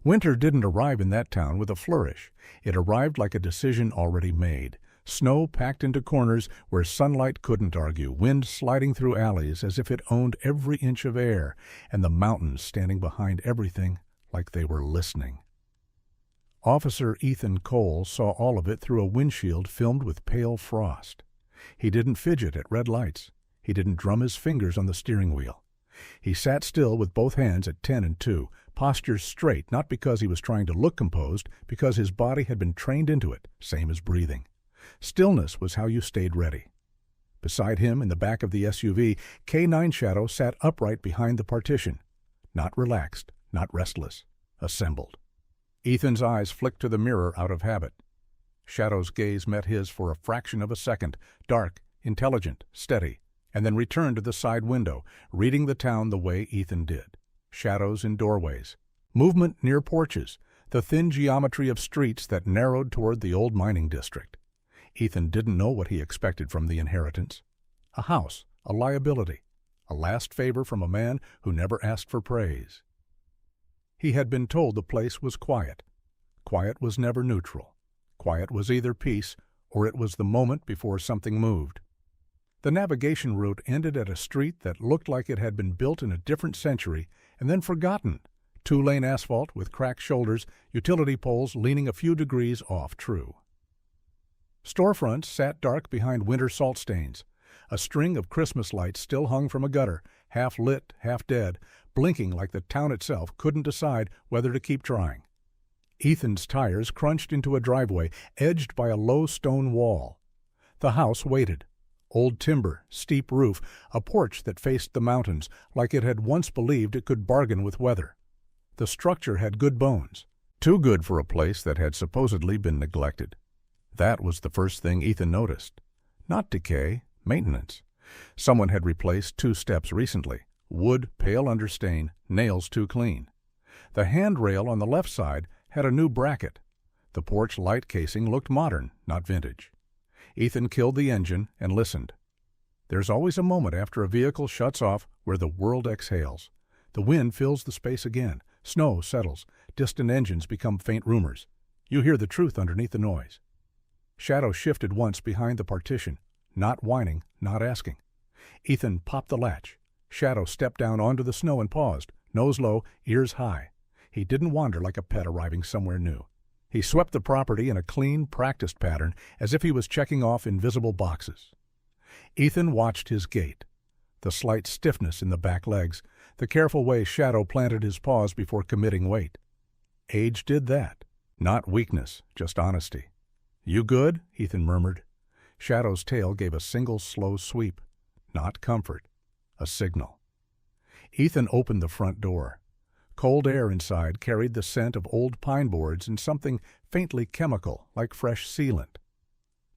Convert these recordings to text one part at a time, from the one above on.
Winter didn't arrive in that town with a flourish. It arrived like a decision already made. Snow packed into corners where sunlight couldn't argue, wind sliding through alleys as if it owned every inch of air, and the mountains standing behind everything like they were listening. Officer Ethan Cole saw all of it through a windshield filmed with pale frost. He didn't fidget at red lights. He didn't drum his fingers on the steering wheel. He sat still with both hands at 10 and 2, postures straight, not because he was trying to look composed, because his body had been trained into it, same as breathing. Stillness was how you stayed ready. Beside him, in the back of the SUV, K9 Shadow sat upright behind the partition. Not relaxed, not restless, assembled. Ethan's eyes flicked to the mirror out of habit. Shadow's gaze met his for a fraction of a second, dark, intelligent, steady, and then returned to the side window, reading the town the way Ethan did. Shadows in doorways, movement near porches, the thin geometry of streets that narrowed toward the old mining district. Ethan didn't know what he expected from the inheritance. A house, a liability, a last favor from a man who never asked for praise. He had been told the place was quiet. Quiet was never neutral. Quiet was either peace or it was the moment before something moved. The navigation route ended at a street that looked like it had been built in a different century and then forgotten. Two-lane asphalt with cracked shoulders, utility poles leaning a few degrees off true. Storefronts sat dark behind winter salt stains. A string of Christmas lights still hung from a gutter, half lit, half dead, blinking like the town itself couldn't decide whether to keep trying. Ethan's tires crunched into a driveway edged by a low stone wall. The house waited. Old timber, steep roof, a porch that faced the mountains like it had once believed it could bargain with weather. The structure had good bones, too good for a place that had supposedly been neglected. That was the first thing Ethan noticed. Not decay, maintenance. Someone had replaced 2 steps recently. Wood pale under stain, nails too clean. The handrail on the left side had a new bracket. The porch light casing looked modern, not vintage. Ethan killed the engine and listened. There's always a moment after a vehicle shuts off where the world exhales. The wind fills the space again. Snow settles. Distant engines become faint rumors. You hear the truth underneath the noise. Shadow shifted once behind the partition, not whining, not asking. Ethan popped the latch. Shadow stepped down onto the snow and paused, nose low, ears high. He didn't wander like a pet arriving somewhere new. He swept the property in a clean, practiced pattern as if he was checking off invisible boxes. Ethan watched his gait. The slight stiffness in the back legs, the careful way Shadow planted his paws before committing weight. Age did that. Not weakness, just honesty. "You good?" Ethan murmured. Shadow's tail gave a single slow sweep. Not comfort. A signal. Ethan opened the front door. Cold air inside carried the scent of old pine boards and something faintly chemical, like fresh sealant.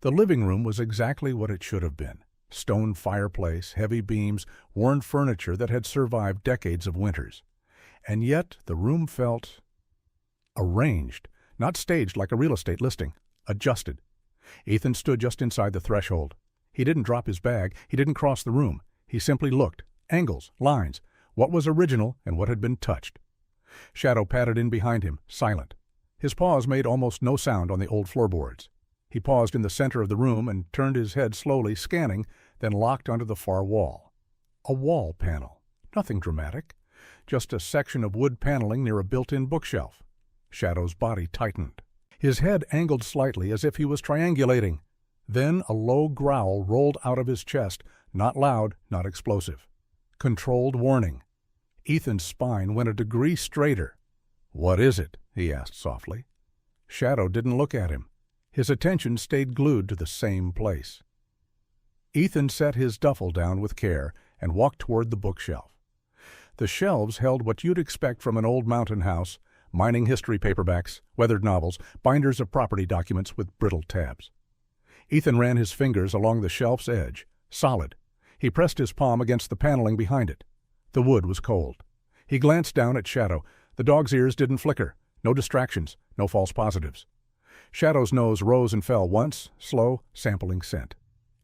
The living room was exactly what it should have been. Stone fireplace, heavy beams, worn furniture that had survived decades of winters. And yet the room felt arranged, not staged like a real estate listing, adjusted. Ethan stood just inside the threshold. He didn't drop his bag, he didn't cross the room. He simply looked. Angles, lines, what was original and what had been touched. Shadow padded in behind him, silent. His paws made almost no sound on the old floorboards. He paused in the center of the room and turned his head slowly, scanning, then locked onto the far wall. A wall panel. Nothing dramatic. Just a section of wood paneling near a built-in bookshelf. Shadow's body tightened. His head angled slightly as if he was triangulating. Then a low growl rolled out of his chest, not loud, not explosive. Controlled warning. Ethan's spine went a degree straighter. "What is it?" he asked softly. Shadow didn't look at him. His attention stayed glued to the same place. Ethan set his duffel down with care and walked toward the bookshelf. The shelves held what you'd expect from an old mountain house: mining history paperbacks, weathered novels, binders of property documents with brittle tabs. Ethan ran his fingers along the shelf's edge, solid. He pressed his palm against the paneling behind it. The wood was cold. He glanced down at Shadow. The dog's ears didn't flicker. No distractions, no false positives. Shadow's nose rose and fell once, slow, sampling scent.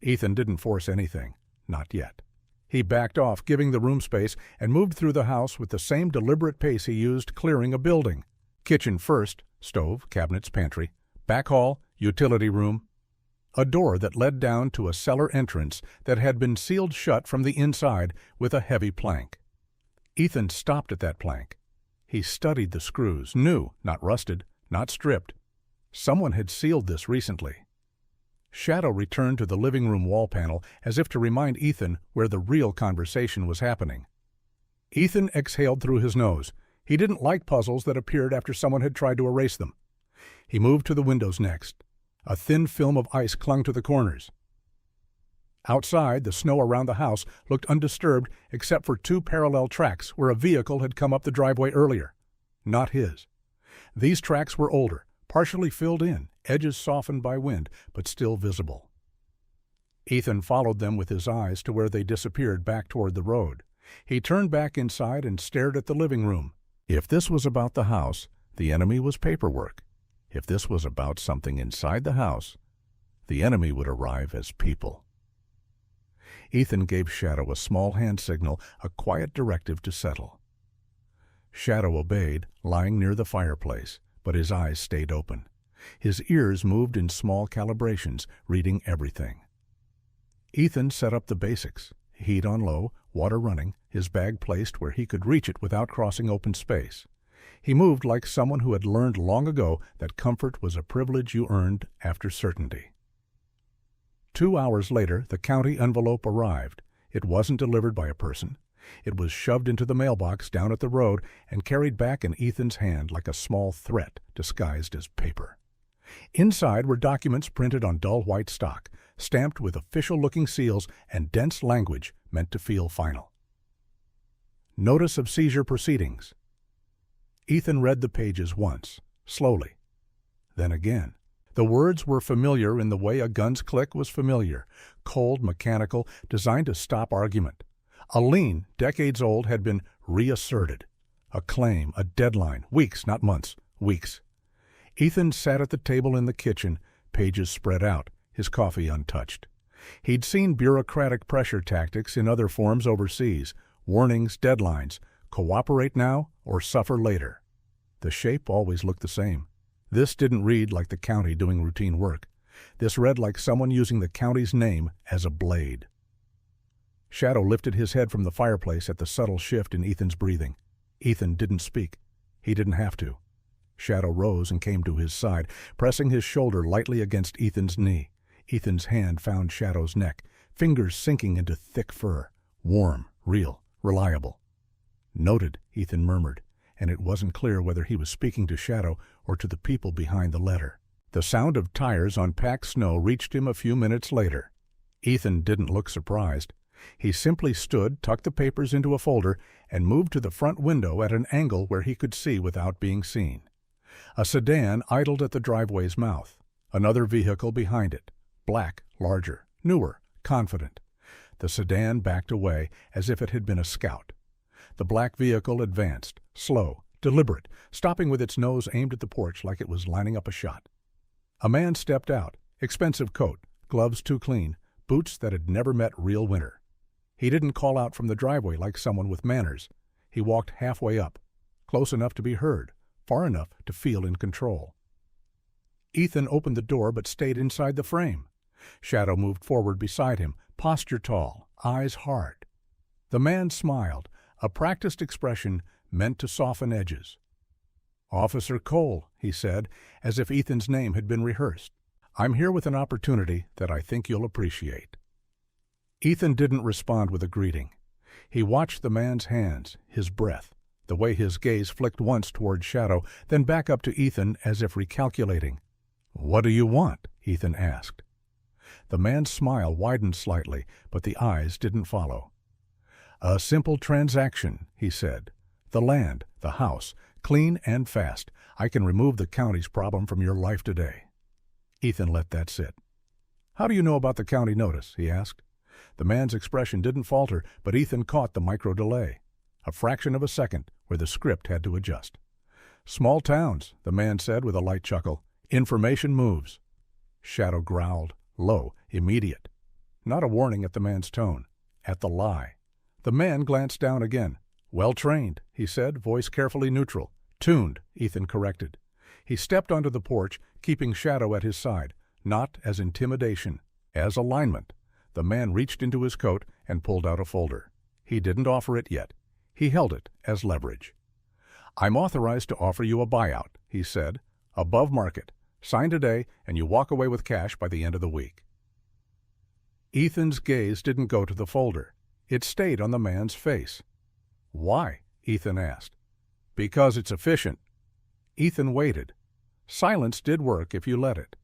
Ethan didn't force anything. Not yet. He backed off, giving the room space, and moved through the house with the same deliberate pace he used clearing a building. Kitchen first, stove, cabinets, pantry. Back hall, utility room. A door that led down to a cellar entrance that had been sealed shut from the inside with a heavy plank. Ethan stopped at that plank. He studied the screws, new, not rusted, not stripped. Someone had sealed this recently. Shadow returned to the living room wall panel as if to remind Ethan where the real conversation was happening. Ethan exhaled through his nose. He didn't like puzzles that appeared after someone had tried to erase them. He moved to the windows next. A thin film of ice clung to the corners. Outside, the snow around the house looked undisturbed except for 2 parallel tracks where a vehicle had come up the driveway earlier. Not his. These tracks were older, partially filled in, edges softened by wind, but still visible. Ethan followed them with his eyes to where they disappeared back toward the road. He turned back inside and stared at the living room. If this was about the house, the enemy was paperwork. If this was about something inside the house, the enemy would arrive as people. Ethan gave Shadow a small hand signal, a quiet directive to settle. Shadow obeyed, lying near the fireplace, but his eyes stayed open. His ears moved in small calibrations, reading everything. Ethan set up the basics: heat on low, water running, his bag placed where he could reach it without crossing open space. He moved like someone who had learned long ago that comfort was a privilege you earned after certainty. 2 hours later, the county envelope arrived. It wasn't delivered by a person. It was shoved into the mailbox down at the road and carried back in Ethan's hand like a small threat disguised as paper. Inside were documents printed on dull white stock, stamped with official-looking seals and dense language meant to feel final. Notice of seizure proceedings. Ethan read the pages once, slowly. Then again. The words were familiar in the way a gun's click was familiar, cold, mechanical, designed to stop argument. A lien, decades old, had been reasserted. A claim, a deadline, weeks, not months, weeks. Ethan sat at the table in the kitchen, pages spread out, his coffee untouched. He'd seen bureaucratic pressure tactics in other forms overseas, warnings, deadlines, cooperate now or suffer later. The shape always looked the same. This didn't read like the county doing routine work. This read like someone using the county's name as a blade. Shadow lifted his head from the fireplace at the subtle shift in Ethan's breathing. Ethan didn't speak. He didn't have to. Shadow rose and came to his side, pressing his shoulder lightly against Ethan's knee. Ethan's hand found Shadow's neck, fingers sinking into thick fur. Warm, real, reliable. Noted, Ethan murmured, and it wasn't clear whether he was speaking to Shadow or to the people behind the letter. The sound of tires on packed snow reached him a few minutes later. Ethan didn't look surprised. He simply stood, tucked the papers into a folder, and moved to the front window at an angle where he could see without being seen. A sedan idled at the driveway's mouth. Another vehicle behind it. Black, larger, newer, confident. The sedan backed away as if it had been a scout. The black vehicle advanced, slow, deliberate, stopping with its nose aimed at the porch like it was lining up a shot. A man stepped out, expensive coat, gloves too clean, boots that had never met real winter. He didn't call out from the driveway like someone with manners. He walked halfway up, close enough to be heard, far enough to feel in control. Ethan opened the door but stayed inside the frame. Shadow moved forward beside him, posture tall, eyes hard. The man smiled, a practiced expression meant to soften edges. "Officer Cole," he said, as if Ethan's name had been rehearsed. "I'm here with an opportunity that I think you'll appreciate." Ethan didn't respond with a greeting. He watched the man's hands, his breath, the way his gaze flicked once toward Shadow, then back up to Ethan as if recalculating. "What do you want?" Ethan asked. The man's smile widened slightly, but the eyes didn't follow. "A simple transaction," he said. "The land, the house, clean and fast. I can remove the county's problem from your life today." Ethan let that sit. "How do you know about the county notice?" he asked. The man's expression didn't falter, but Ethan caught the micro-delay. A fraction of a second where the script had to adjust. "Small towns," the man said with a light chuckle. "Information moves." Shadow growled, low, immediate. Not a warning at the man's tone, at the lie. The man glanced down again. "Well trained," he said, voice carefully neutral. Tuned, Ethan corrected. He stepped onto the porch, keeping Shadow at his side, not as intimidation, as alignment. The man reached into his coat and pulled out a folder. He didn't offer it yet. He held it as leverage. "I'm authorized to offer you a buyout," he said. "Above market. Sign today, and you walk away with cash by the end of the week." Ethan's gaze didn't go to the folder. It stayed on the man's face. "Why?" Ethan asked. "Because it's efficient." Ethan waited. Silence did work if you let it.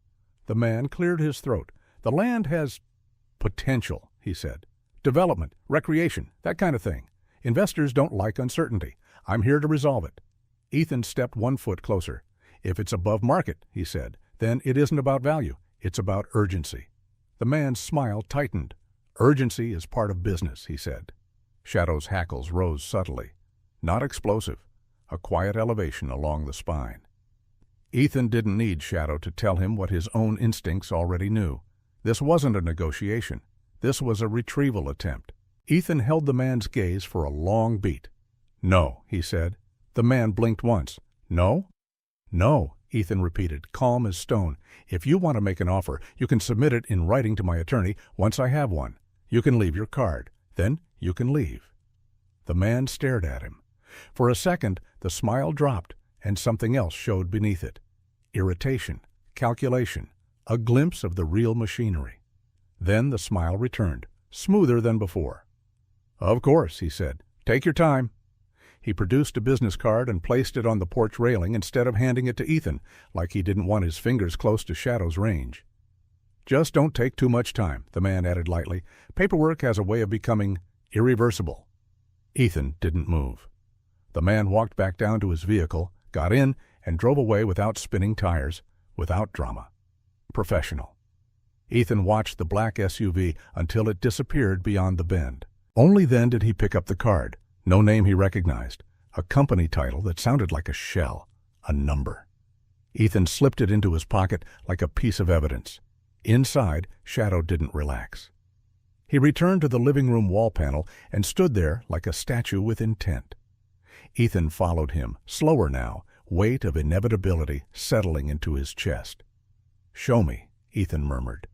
The man cleared his throat. "The land has potential," he said. "Development, recreation, that kind of thing. Investors don't like uncertainty. I'm here to resolve it." Ethan stepped 1 foot closer. "If it's above market," he said, "then it isn't about value. It's about urgency." The man's smile tightened. "Urgency is part of business," he said. Shadow's hackles rose subtly. Not explosive. A quiet elevation along the spine. Ethan didn't need Shadow to tell him what his own instincts already knew. This wasn't a negotiation. This was a retrieval attempt. Ethan held the man's gaze for a long beat. "No," he said. The man blinked once. "No?" "No," Ethan repeated, calm as stone. "If you want to make an offer, you can submit it in writing to my attorney once I have one. You can leave your card. Then you can leave." The man stared at him. For a second, the smile dropped, and something else showed beneath it. Irritation, calculation, a glimpse of the real machinery. Then the smile returned, smoother than before. "Of course," he said. "Take your time." He produced a business card and placed it on the porch railing instead of handing it to Ethan, like he didn't want his fingers close to Shadow's range. "Just don't take too much time," the man added lightly. "Paperwork has a way of becoming irreversible." Ethan didn't move. The man walked back down to his vehicle, got in, and drove away without spinning tires, without drama. Professional. Ethan watched the black SUV until it disappeared beyond the bend. Only then did he pick up the card. No name he recognized. A company title that sounded like a shell. A number. Ethan slipped it into his pocket like a piece of evidence. Inside, Shadow didn't relax. He returned to the living room wall panel and stood there like a statue with intent. Ethan followed him, slower now, weight of inevitability settling into his chest. "Show me," Ethan murmured.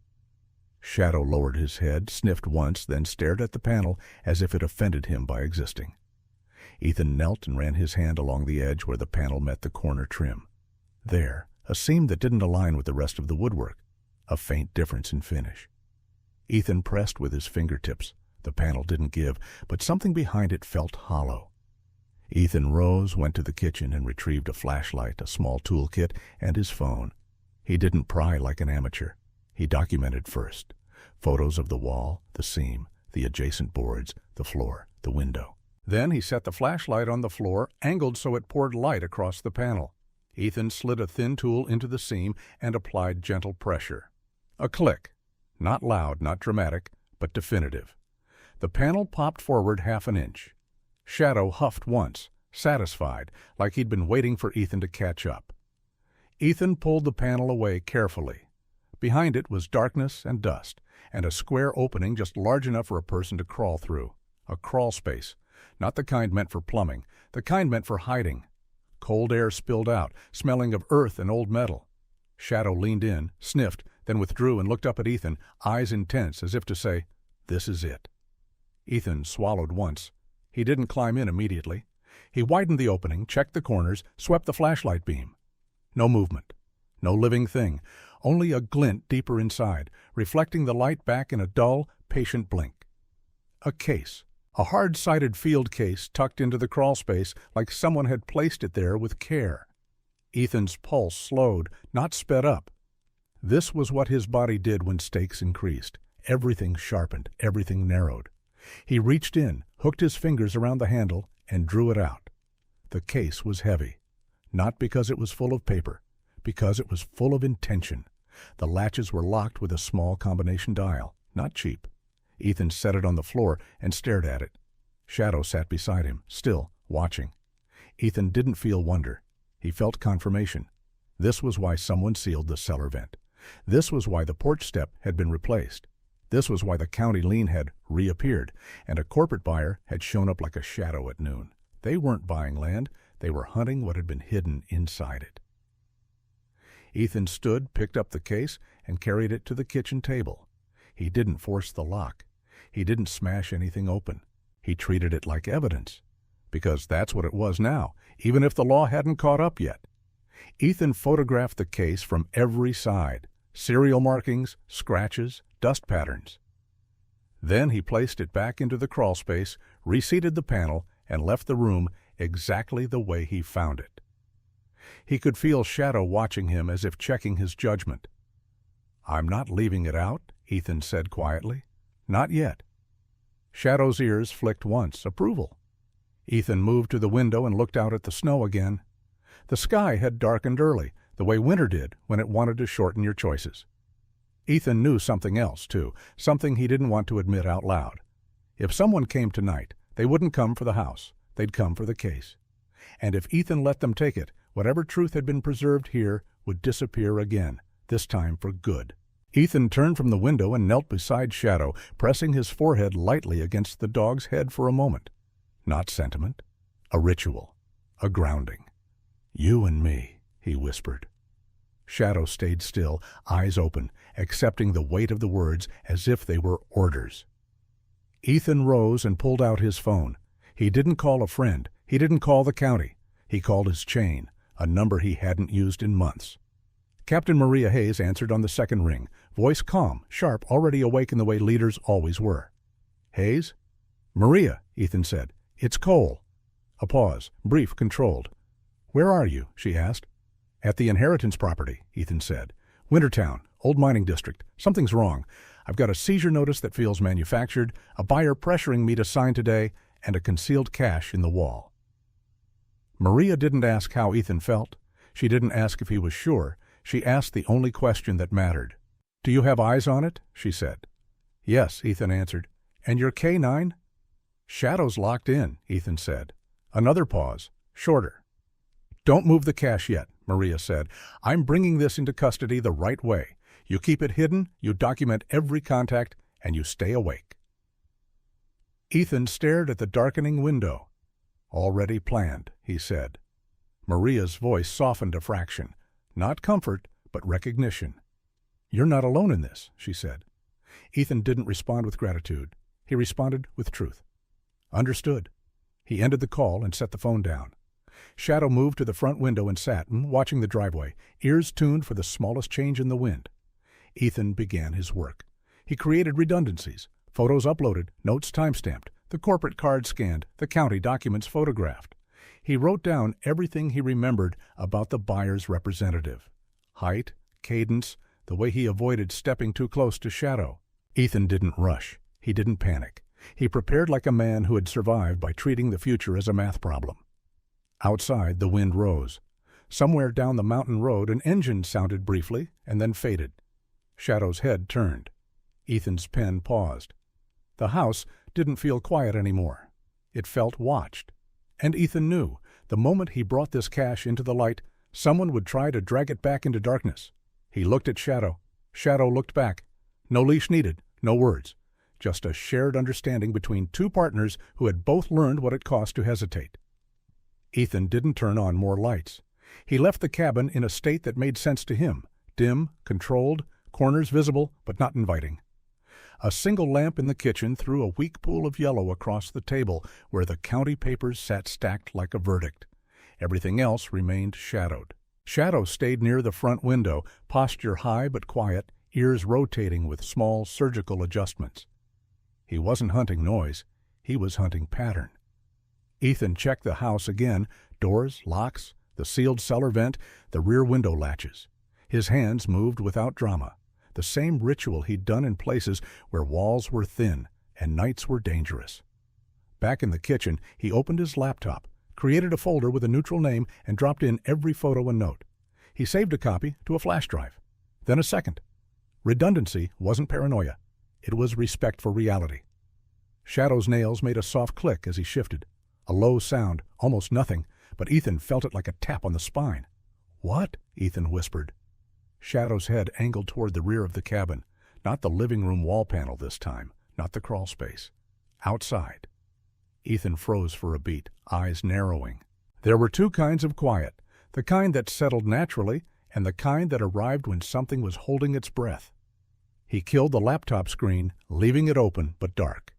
Shadow lowered his head, sniffed once, then stared at the panel as if it offended him by existing. Ethan knelt and ran his hand along the edge where the panel met the corner trim. There, a seam that didn't align with the rest of the woodwork, a faint difference in finish. Ethan pressed with his fingertips. The panel didn't give, but something behind it felt hollow. Ethan rose, went to the kitchen, and retrieved a flashlight, a small toolkit, and his phone. He didn't pry like an amateur. He documented first. Photos of the wall, the seam, the adjacent boards, the floor, the window. Then he set the flashlight on the floor, angled so it poured light across the panel. Ethan slid a thin tool into the seam and applied gentle pressure. A click. Not loud, not dramatic, but definitive. The panel popped forward 1/2 inch. Shadow huffed once, satisfied, like he'd been waiting for Ethan to catch up. Ethan pulled the panel away carefully. Behind it was darkness and dust, and a square opening just large enough for a person to crawl through. A crawl space. Not the kind meant for plumbing, the kind meant for hiding. Cold air spilled out, smelling of earth and old metal. Shadow leaned in, sniffed, then withdrew and looked up at Ethan, eyes intense as if to say, "This is it." Ethan swallowed once. He didn't climb in immediately. He widened the opening, checked the corners, swept the flashlight beam. No movement. No living thing. Only a glint deeper inside, reflecting the light back in a dull, patient blink. A case. A hard-sided field case tucked into the crawl space like someone had placed it there with care. Ethan's pulse slowed, not sped up. This was what his body did when stakes increased. Everything sharpened, everything narrowed. He reached in, hooked his fingers around the handle, and drew it out. The case was heavy. Not because it was full of paper, because it was full of intention. The latches were locked with a small combination dial, not cheap. Ethan set it on the floor and stared at it. Shadow sat beside him, still, watching. Ethan didn't feel wonder. He felt confirmation. This was why someone sealed the cellar vent. This was why the porch step had been replaced. This was why the county lien had reappeared, and a corporate buyer had shown up like a shadow at noon. They weren't buying land. They were hunting what had been hidden inside it. Ethan stood, picked up the case, and carried it to the kitchen table. He didn't force the lock. He didn't smash anything open. He treated it like evidence, because that's what it was now, even if the law hadn't caught up yet. Ethan photographed the case from every side, serial markings, scratches, dust patterns. Then he placed it back into the crawlspace, reseated the panel, and left the room exactly the way he found it. He could feel Shadow watching him as if checking his judgment. "I'm not leaving it out," Ethan said quietly. "Not yet." Shadow's ears flicked once, approval. Ethan moved to the window and looked out at the snow again. The sky had darkened early, the way winter did when it wanted to shorten your choices. Ethan knew something else, too, something he didn't want to admit out loud. If someone came tonight, they wouldn't come for the house. They'd come for the case. And if Ethan let them take it, whatever truth had been preserved here would disappear again, this time for good. Ethan turned from the window and knelt beside Shadow, pressing his forehead lightly against the dog's head for a moment. Not sentiment. A ritual. A grounding. "You and me," he whispered. Shadow stayed still, eyes open, accepting the weight of the words as if they were orders. Ethan rose and pulled out his phone. He didn't call a friend. He didn't call the county. He called his chain, a number he hadn't used in months. Captain Maria Hayes answered on the second ring, voice calm, sharp, already awake in the way leaders always were. "Hayes?" "Maria," Ethan said. "It's Cole." A pause, brief, controlled. "Where are you?" she asked. "At the inheritance property," Ethan said. "Wintertown, old mining district. Something's wrong. I've got a seizure notice that feels manufactured, a buyer pressuring me to sign today, and a concealed cache in the wall." Maria didn't ask how Ethan felt. She didn't ask if he was sure. She asked the only question that mattered. "Do you have eyes on it?" she said. "Yes," Ethan answered. "And your K9? "Shadow's locked in," Ethan said. Another pause, shorter. "Don't move the cache yet," Maria said. "I'm bringing this into custody the right way. You keep it hidden, you document every contact, and you stay awake." Ethan stared at the darkening window. "Already planned," he said. Maria's voice softened a fraction. Not comfort, but recognition. "You're not alone in this," she said. Ethan didn't respond with gratitude. He responded with truth. "Understood." He ended the call and set the phone down. Shadow moved to the front window and sat, watching the driveway, ears tuned for the smallest change in the wind. Ethan began his work. He created redundancies, photos uploaded, notes time-stamped, the corporate card scanned, the county documents photographed. He wrote down everything he remembered about the buyer's representative. Height, cadence, the way he avoided stepping too close to Shadow. Ethan didn't rush. He didn't panic. He prepared like a man who had survived by treating the future as a math problem. Outside, the wind rose. Somewhere down the mountain road, an engine sounded briefly and then faded. Shadow's head turned. Ethan's pen paused. The house didn't feel quiet anymore. It felt watched. And Ethan knew, the moment he brought this cache into the light, someone would try to drag it back into darkness. He looked at Shadow. Shadow looked back. No leash needed, no words. Just a shared understanding between two partners who had both learned what it cost to hesitate. Ethan didn't turn on more lights. He left the cabin in a state that made sense to him, dim, controlled, corners visible but not inviting. A single lamp in the kitchen threw a weak pool of yellow across the table where the county papers sat stacked like a verdict. Everything else remained shadowed. Shadow stayed near the front window, posture high but quiet, ears rotating with small surgical adjustments. He wasn't hunting noise. He was hunting pattern. Ethan checked the house again, doors, locks, the sealed cellar vent, the rear window latches. His hands moved without drama, the same ritual he'd done in places where walls were thin and nights were dangerous. Back in the kitchen, he opened his laptop, created a folder with a neutral name, and dropped in every photo and note. He saved a copy to a flash drive, then a second. Redundancy wasn't paranoia. It was respect for reality. Shadow's nails made a soft click as he shifted. A low sound, almost nothing, but Ethan felt it like a tap on the spine. "What?" Ethan whispered. Shadow's head angled toward the rear of the cabin, not the living room wall panel this time, not the crawl space. Outside. Ethan froze for a beat, eyes narrowing. There were two kinds of quiet, the kind that settled naturally and the kind that arrived when something was holding its breath. He killed the laptop screen, leaving it open but dark.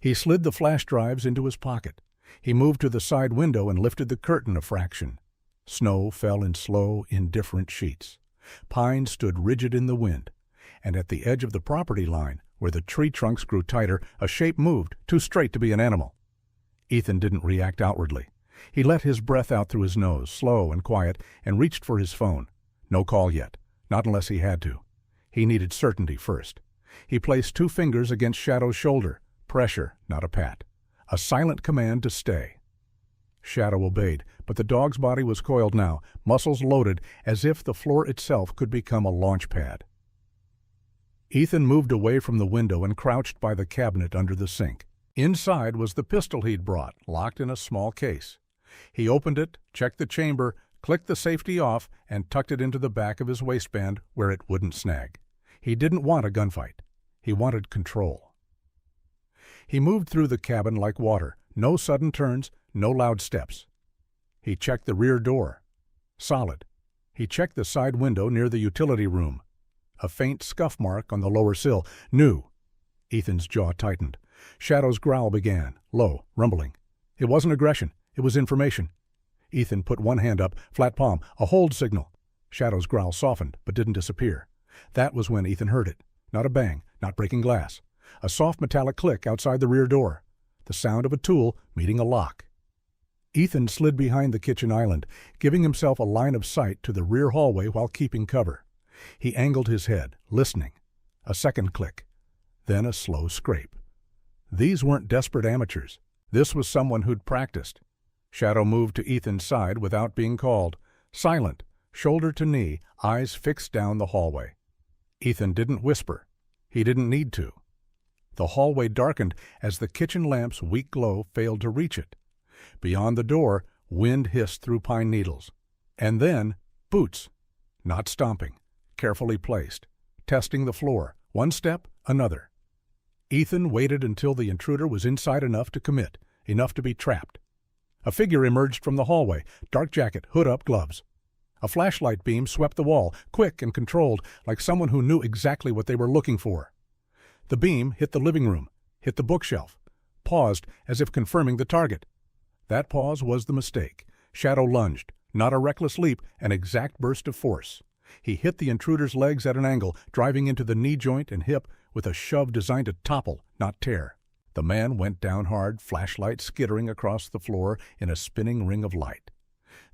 He slid the flash drives into his pocket. He moved to the side window and lifted the curtain a fraction. Snow fell in slow, indifferent sheets. Pines stood rigid in the wind, and at the edge of the property line, where the tree trunks grew tighter, a shape moved, too straight to be an animal. Ethan didn't react outwardly. He let his breath out through his nose, slow and quiet, and reached for his phone. No call yet, not unless he had to. He needed certainty first. He placed 2 fingers against Shadow's shoulder. Pressure, not a pat. A silent command to stay. Shadow obeyed, but the dog's body was coiled now, muscles loaded, as if the floor itself could become a launch pad. Ethan moved away from the window and crouched by the cabinet under the sink. Inside was the pistol he'd brought, locked in a small case. He opened it, checked the chamber, clicked the safety off, and tucked it into the back of his waistband where it wouldn't snag. He didn't want a gunfight. He wanted control. He moved through the cabin like water, no sudden turns, no loud steps. He checked the rear door. Solid. He checked the side window near the utility room. A faint scuff mark on the lower sill. New. Ethan's jaw tightened. Shadow's growl began, low, rumbling. It wasn't aggression. It was information. Ethan put one hand up, flat palm, a hold signal. Shadow's growl softened, but didn't disappear. That was when Ethan heard it. Not a bang, not breaking glass. A soft metallic click outside the rear door. The sound of a tool meeting a lock. Ethan slid behind the kitchen island, giving himself a line of sight to the rear hallway while keeping cover. He angled his head, listening. A second click. Then a slow scrape. These weren't desperate amateurs. This was someone who'd practiced. Shadow moved to Ethan's side without being called. Silent, shoulder to knee, eyes fixed down the hallway. Ethan didn't whisper. He didn't need to. The hallway darkened as the kitchen lamp's weak glow failed to reach it. Beyond the door, wind hissed through pine needles. And then, boots. Not stomping. Carefully placed. Testing the floor. One step, another. Ethan waited until the intruder was inside enough to commit, enough to be trapped. A figure emerged from the hallway, dark jacket, hood up, gloves. A flashlight beam swept the wall, quick and controlled, like someone who knew exactly what they were looking for. The beam hit the living room, hit the bookshelf, paused as if confirming the target. That pause was the mistake. Shadow lunged, not a reckless leap, an exact burst of force. He hit the intruder's legs at an angle, driving into the knee joint and hip with a shove designed to topple, not tear. The man went down hard, flashlight skittering across the floor in a spinning ring of light.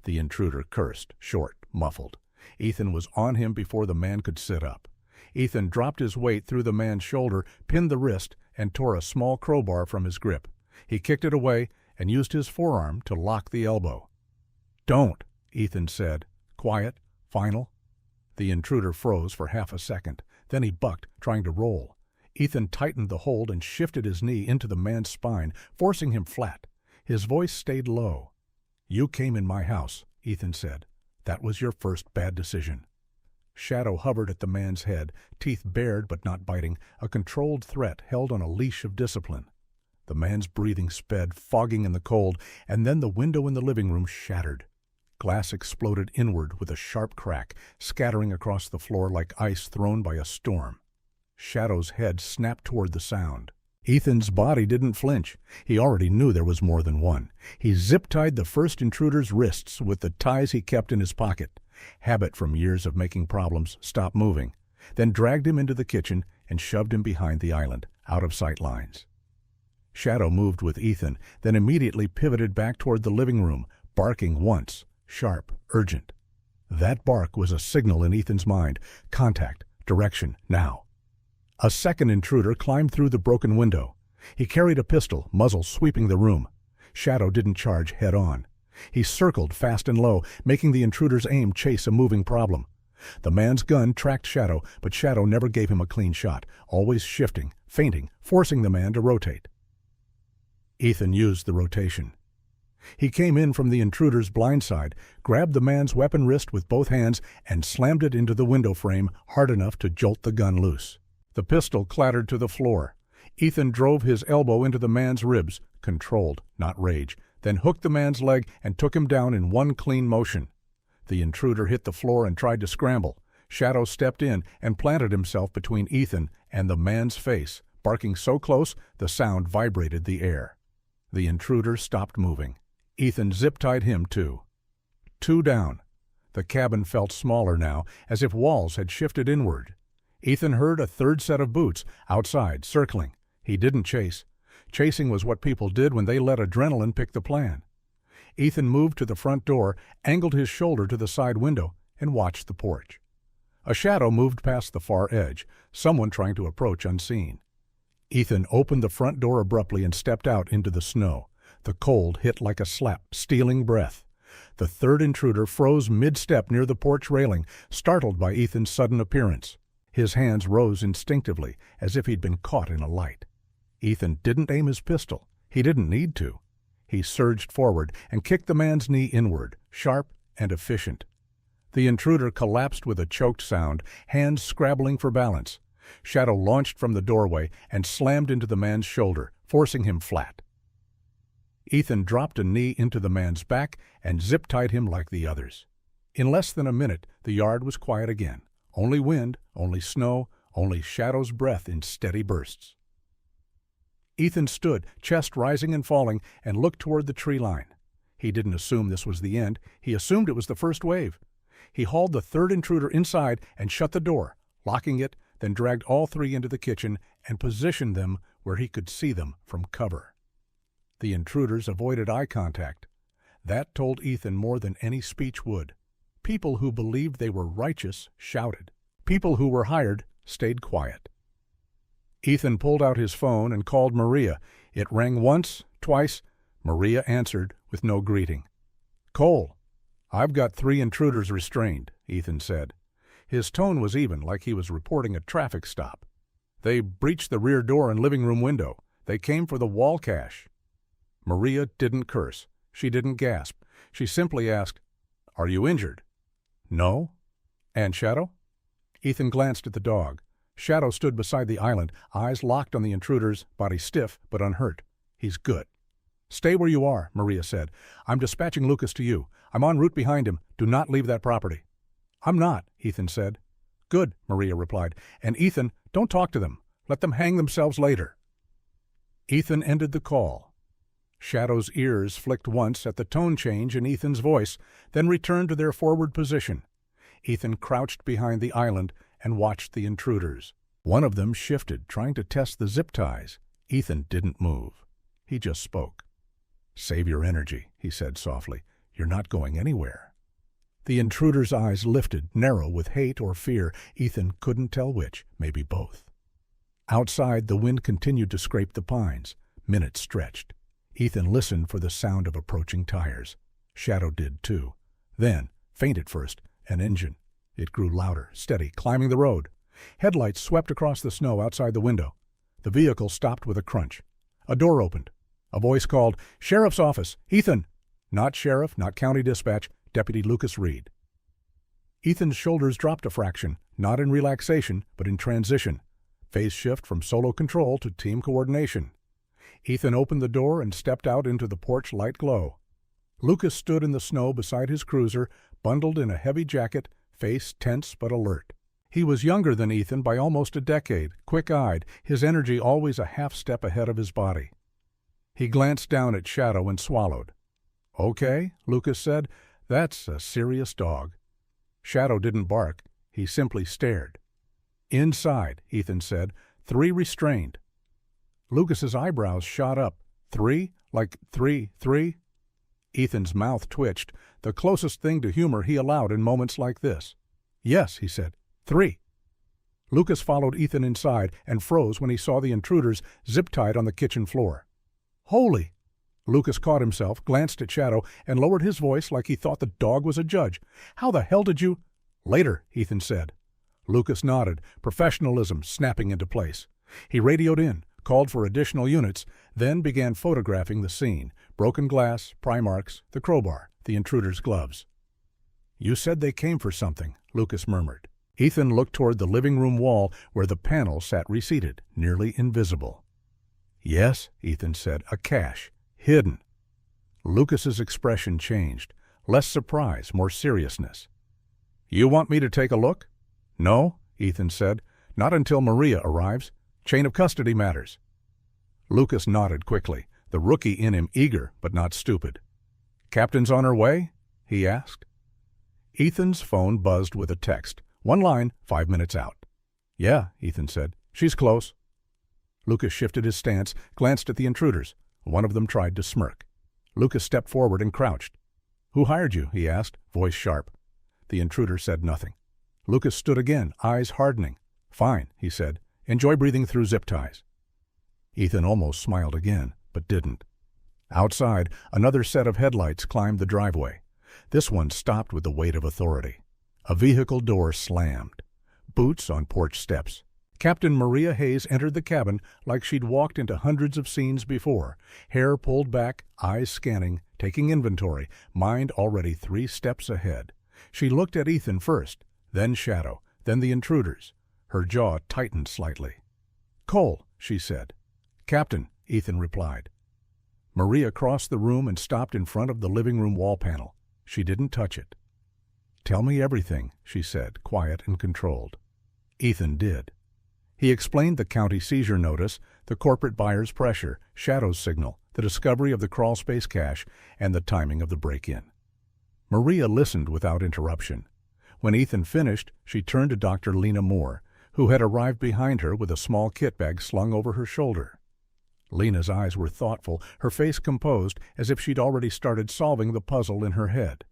The intruder cursed, short, muffled. Ethan was on him before the man could sit up. Ethan dropped his weight through the man's shoulder, pinned the wrist, and tore a small crowbar from his grip. He kicked it away and used his forearm to lock the elbow. "Don't," Ethan said. Quiet, final. The intruder froze for half a second. Then he bucked, trying to roll. Ethan tightened the hold and shifted his knee into the man's spine, forcing him flat. His voice stayed low. "You came in my house," Ethan said. "That was your first bad decision." Shadow hovered at the man's head, teeth bared but not biting, a controlled threat held on a leash of discipline. The man's breathing sped, fogging in the cold, and then the window in the living room shattered. Glass exploded inward with a sharp crack, scattering across the floor like ice thrown by a storm. Shadow's head snapped toward the sound. Ethan's body didn't flinch. He already knew there was more than one. He zip-tied the first intruder's wrists with the ties he kept in his pocket. Habit from years of making problems, stopped moving. Then dragged him into the kitchen and shoved him behind the island, out of sight lines. Shadow moved with Ethan, then immediately pivoted back toward the living room, barking once, sharp, urgent. That bark was a signal in Ethan's mind. Contact, direction, now. A second intruder climbed through the broken window. He carried a pistol, muzzle sweeping the room. Shadow didn't charge head-on. He circled fast and low, making the intruder's aim chase a moving problem. The man's gun tracked Shadow, but Shadow never gave him a clean shot, always shifting, feinting, forcing the man to rotate. Ethan used the rotation. He came in from the intruder's blind side, grabbed the man's weapon wrist with both hands, and slammed it into the window frame hard enough to jolt the gun loose. The pistol clattered to the floor. Ethan drove his elbow into the man's ribs, controlled, not rage. then hooked the man's leg and took him down in one clean motion. The intruder hit the floor and tried to scramble. Shadow stepped in and planted himself between Ethan and the man's face, barking so close the sound vibrated the air. The intruder stopped moving. Ethan zip-tied him too. 2 down. The cabin felt smaller now, as if walls had shifted inward. Ethan heard a third set of boots, outside, circling. He didn't chase. Chasing was what people did when they let adrenaline pick the plan. Ethan moved to the front door, angled his shoulder to the side window, and watched the porch. A shadow moved past the far edge, someone trying to approach unseen. Ethan opened the front door abruptly and stepped out into the snow. The cold hit like a slap, stealing breath. The third intruder froze mid-step near the porch railing, startled by Ethan's sudden appearance. His hands rose instinctively, as if he'd been caught in a light. Ethan didn't aim his pistol. He didn't need to. He surged forward and kicked the man's knee inward, sharp and efficient. The intruder collapsed with a choked sound, hands scrabbling for balance. Shadow launched from the doorway and slammed into the man's shoulder, forcing him flat. Ethan dropped a knee into the man's back and zip-tied him like the others. In less than a minute, the yard was quiet again. Only wind, only snow, only Shadow's breath in steady bursts. Ethan stood, chest rising and falling, and looked toward the tree line. He didn't assume this was the end. He assumed it was the first wave. He hauled the third intruder inside and shut the door, locking it, then dragged all 3 into the kitchen and positioned them where he could see them from cover. The intruders avoided eye contact. That told Ethan more than any speech would. People who believed they were righteous shouted. People who were hired stayed quiet. Ethan pulled out his phone and called Maria. It rang once, twice. Maria answered with no greeting. "Cole, I've got 3 intruders restrained," Ethan said. His tone was even, like he was reporting a traffic stop. "They breached the rear door and living room window. They came for the wall cash." Maria didn't curse. She didn't gasp. She simply asked, "Are you injured?" "No." "And Shadow?" Ethan glanced at the dog. Shadow stood beside the island, eyes locked on the intruders, body stiff but unhurt. "He's good." "Stay where you are," Maria said. "I'm dispatching Lucas to you. I'm en route behind him. Do not leave that property." "I'm not," Ethan said. "Good," Maria replied. "And Ethan, don't talk to them. Let them hang themselves later." Ethan ended the call. Shadow's ears flicked once at the tone change in Ethan's voice, then returned to their forward position. Ethan crouched behind the island and watched the intruders. One of them shifted, trying to test the zip ties. Ethan didn't move. He just spoke. "Save your energy," he said softly. "You're not going anywhere." The intruder's eyes lifted, narrow with hate or fear. Ethan couldn't tell which, maybe both. Outside, the wind continued to scrape the pines. Minutes stretched. Ethan listened for the sound of approaching tires. Shadow did too. Then, faint at first, an engine. It grew louder, steady, climbing the road. Headlights swept across the snow outside the window. The vehicle stopped with a crunch. A door opened. A voice called, "Sheriff's office! Ethan!" Not sheriff, not county dispatch, Deputy Lucas Reed. Ethan's shoulders dropped a fraction, not in relaxation, but in transition. Phase shift from solo control to team coordination. Ethan opened the door and stepped out into the porch light glow. Lucas stood in the snow beside his cruiser, bundled in a heavy jacket, face tense but alert. He was younger than Ethan by almost a decade, quick-eyed, his energy always a half step ahead of his body. He glanced down at Shadow and swallowed. "Okay," Lucas said, "that's a serious dog." Shadow didn't bark. He simply stared. "Inside," Ethan said, "3 restrained." Lucas's eyebrows shot up. 3? Like 3? Ethan's mouth twitched, the closest thing to humor he allowed in moments like this. "Yes," he said, 3. Lucas followed Ethan inside and froze when he saw the intruders zip-tied on the kitchen floor. "Holy!" Lucas caught himself, glanced at Shadow, and lowered his voice like he thought the dog was a judge. "How the hell did you—" "Later," Ethan said. Lucas nodded, professionalism snapping into place. He radioed in, called for additional units, then began photographing the scene. Broken glass, pry marks, the crowbar, the intruder's gloves. "You said they came for something," Lucas murmured. Ethan looked toward the living room wall where the panel sat reseated, nearly invisible. "Yes," Ethan said, "a cache. Hidden." Lucas's expression changed. Less surprise, more seriousness. "You want me to take a look?" "No," Ethan said. "Not until Maria arrives. Chain of custody matters." Lucas nodded quickly, the rookie in him eager but not stupid. "Captain's on her way?" he asked. Ethan's phone buzzed with a text. One line, 5 minutes out. "Yeah," Ethan said. "She's close." Lucas shifted his stance, glanced at the intruders. One of them tried to smirk. Lucas stepped forward and crouched. "Who hired you?" he asked, voice sharp. The intruder said nothing. Lucas stood again, eyes hardening. "Fine," he said. "Enjoy breathing through zip ties." Ethan almost smiled again, but didn't. Outside, another set of headlights climbed the driveway. This one stopped with the weight of authority. A vehicle door slammed. Boots on porch steps. Captain Maria Hayes entered the cabin like she'd walked into hundreds of scenes before, hair pulled back, eyes scanning, taking inventory, mind already 3 steps ahead. She looked at Ethan first, then Shadow, then the intruders. Her jaw tightened slightly. "Cole," she said. "Captain," Ethan replied. Maria crossed the room and stopped in front of the living room wall panel. She didn't touch it. "Tell me everything," she said, quiet and controlled. Ethan did. He explained the county seizure notice, the corporate buyer's pressure, Shadow's signal, the discovery of the crawlspace cache, and the timing of the break-in. Maria listened without interruption. When Ethan finished, she turned to Dr. Lena Moore, who had arrived behind her with a small kit bag slung over her shoulder. Lena's eyes were thoughtful, her face composed, as if she'd already started solving the puzzle in her head.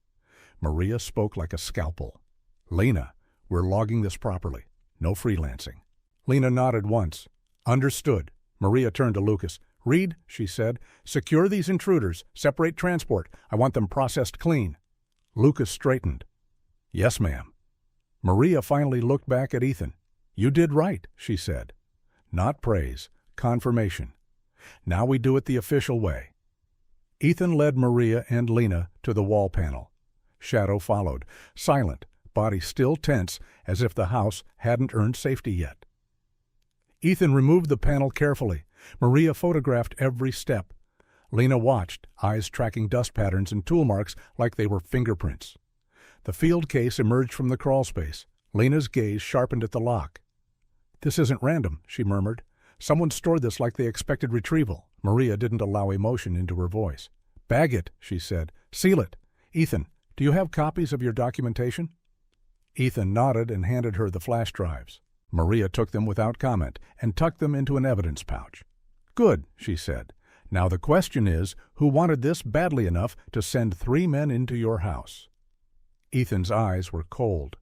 Maria spoke like a scalpel. "Lena, we're logging this properly. No freelancing." Lena nodded once. "Understood." Maria turned to Lucas. "Reed," she said, "secure these intruders. Separate transport. I want them processed clean." Lucas straightened. "Yes, ma'am." Maria finally looked back at Ethan. "You did right," she said. Not praise, confirmation. "Now we do it the official way." Ethan led Maria and Lena to the wall panel. Shadow followed, silent, body still tense, as if the house hadn't earned safety yet. Ethan removed the panel carefully. Maria photographed every step. Lena watched, eyes tracking dust patterns and tool marks like they were fingerprints. The field case emerged from the crawlspace. Lena's gaze sharpened at the lock. "This isn't random," she murmured. "Someone stored this like they expected retrieval." Maria didn't allow emotion into her voice. "Bag it," she said. "Seal it. Ethan, do you have copies of your documentation?" Ethan nodded and handed her the flash drives. Maria took them without comment and tucked them into an evidence pouch. "Good," she said. "Now the question is, who wanted this badly enough to send 3 men into your house?" Ethan's eyes were cold.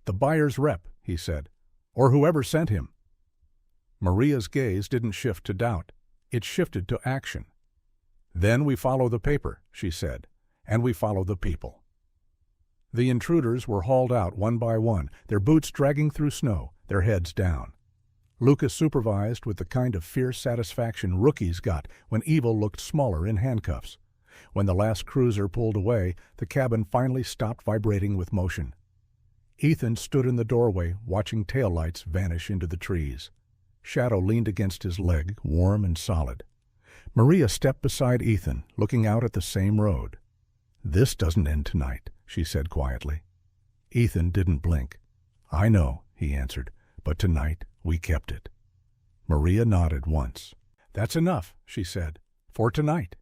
"The buyer's rep," he said, "or whoever sent him." Maria's gaze didn't shift to doubt. It shifted to action. "Then we follow the paper," she said, "and we follow the people." The intruders were hauled out one by one, their boots dragging through snow, their heads down. Lucas supervised with the kind of fierce satisfaction rookies got when evil looked smaller in handcuffs. When the last cruiser pulled away, the cabin finally stopped vibrating with motion. Ethan stood in the doorway, watching taillights vanish into the trees. Shadow leaned against his leg, warm and solid. Maria stepped beside Ethan, looking out at the same road. "This doesn't end tonight," she said quietly. Ethan didn't blink. "I know," he answered, "but tonight we kept it." Maria nodded once. "That's enough," she said, "for tonight."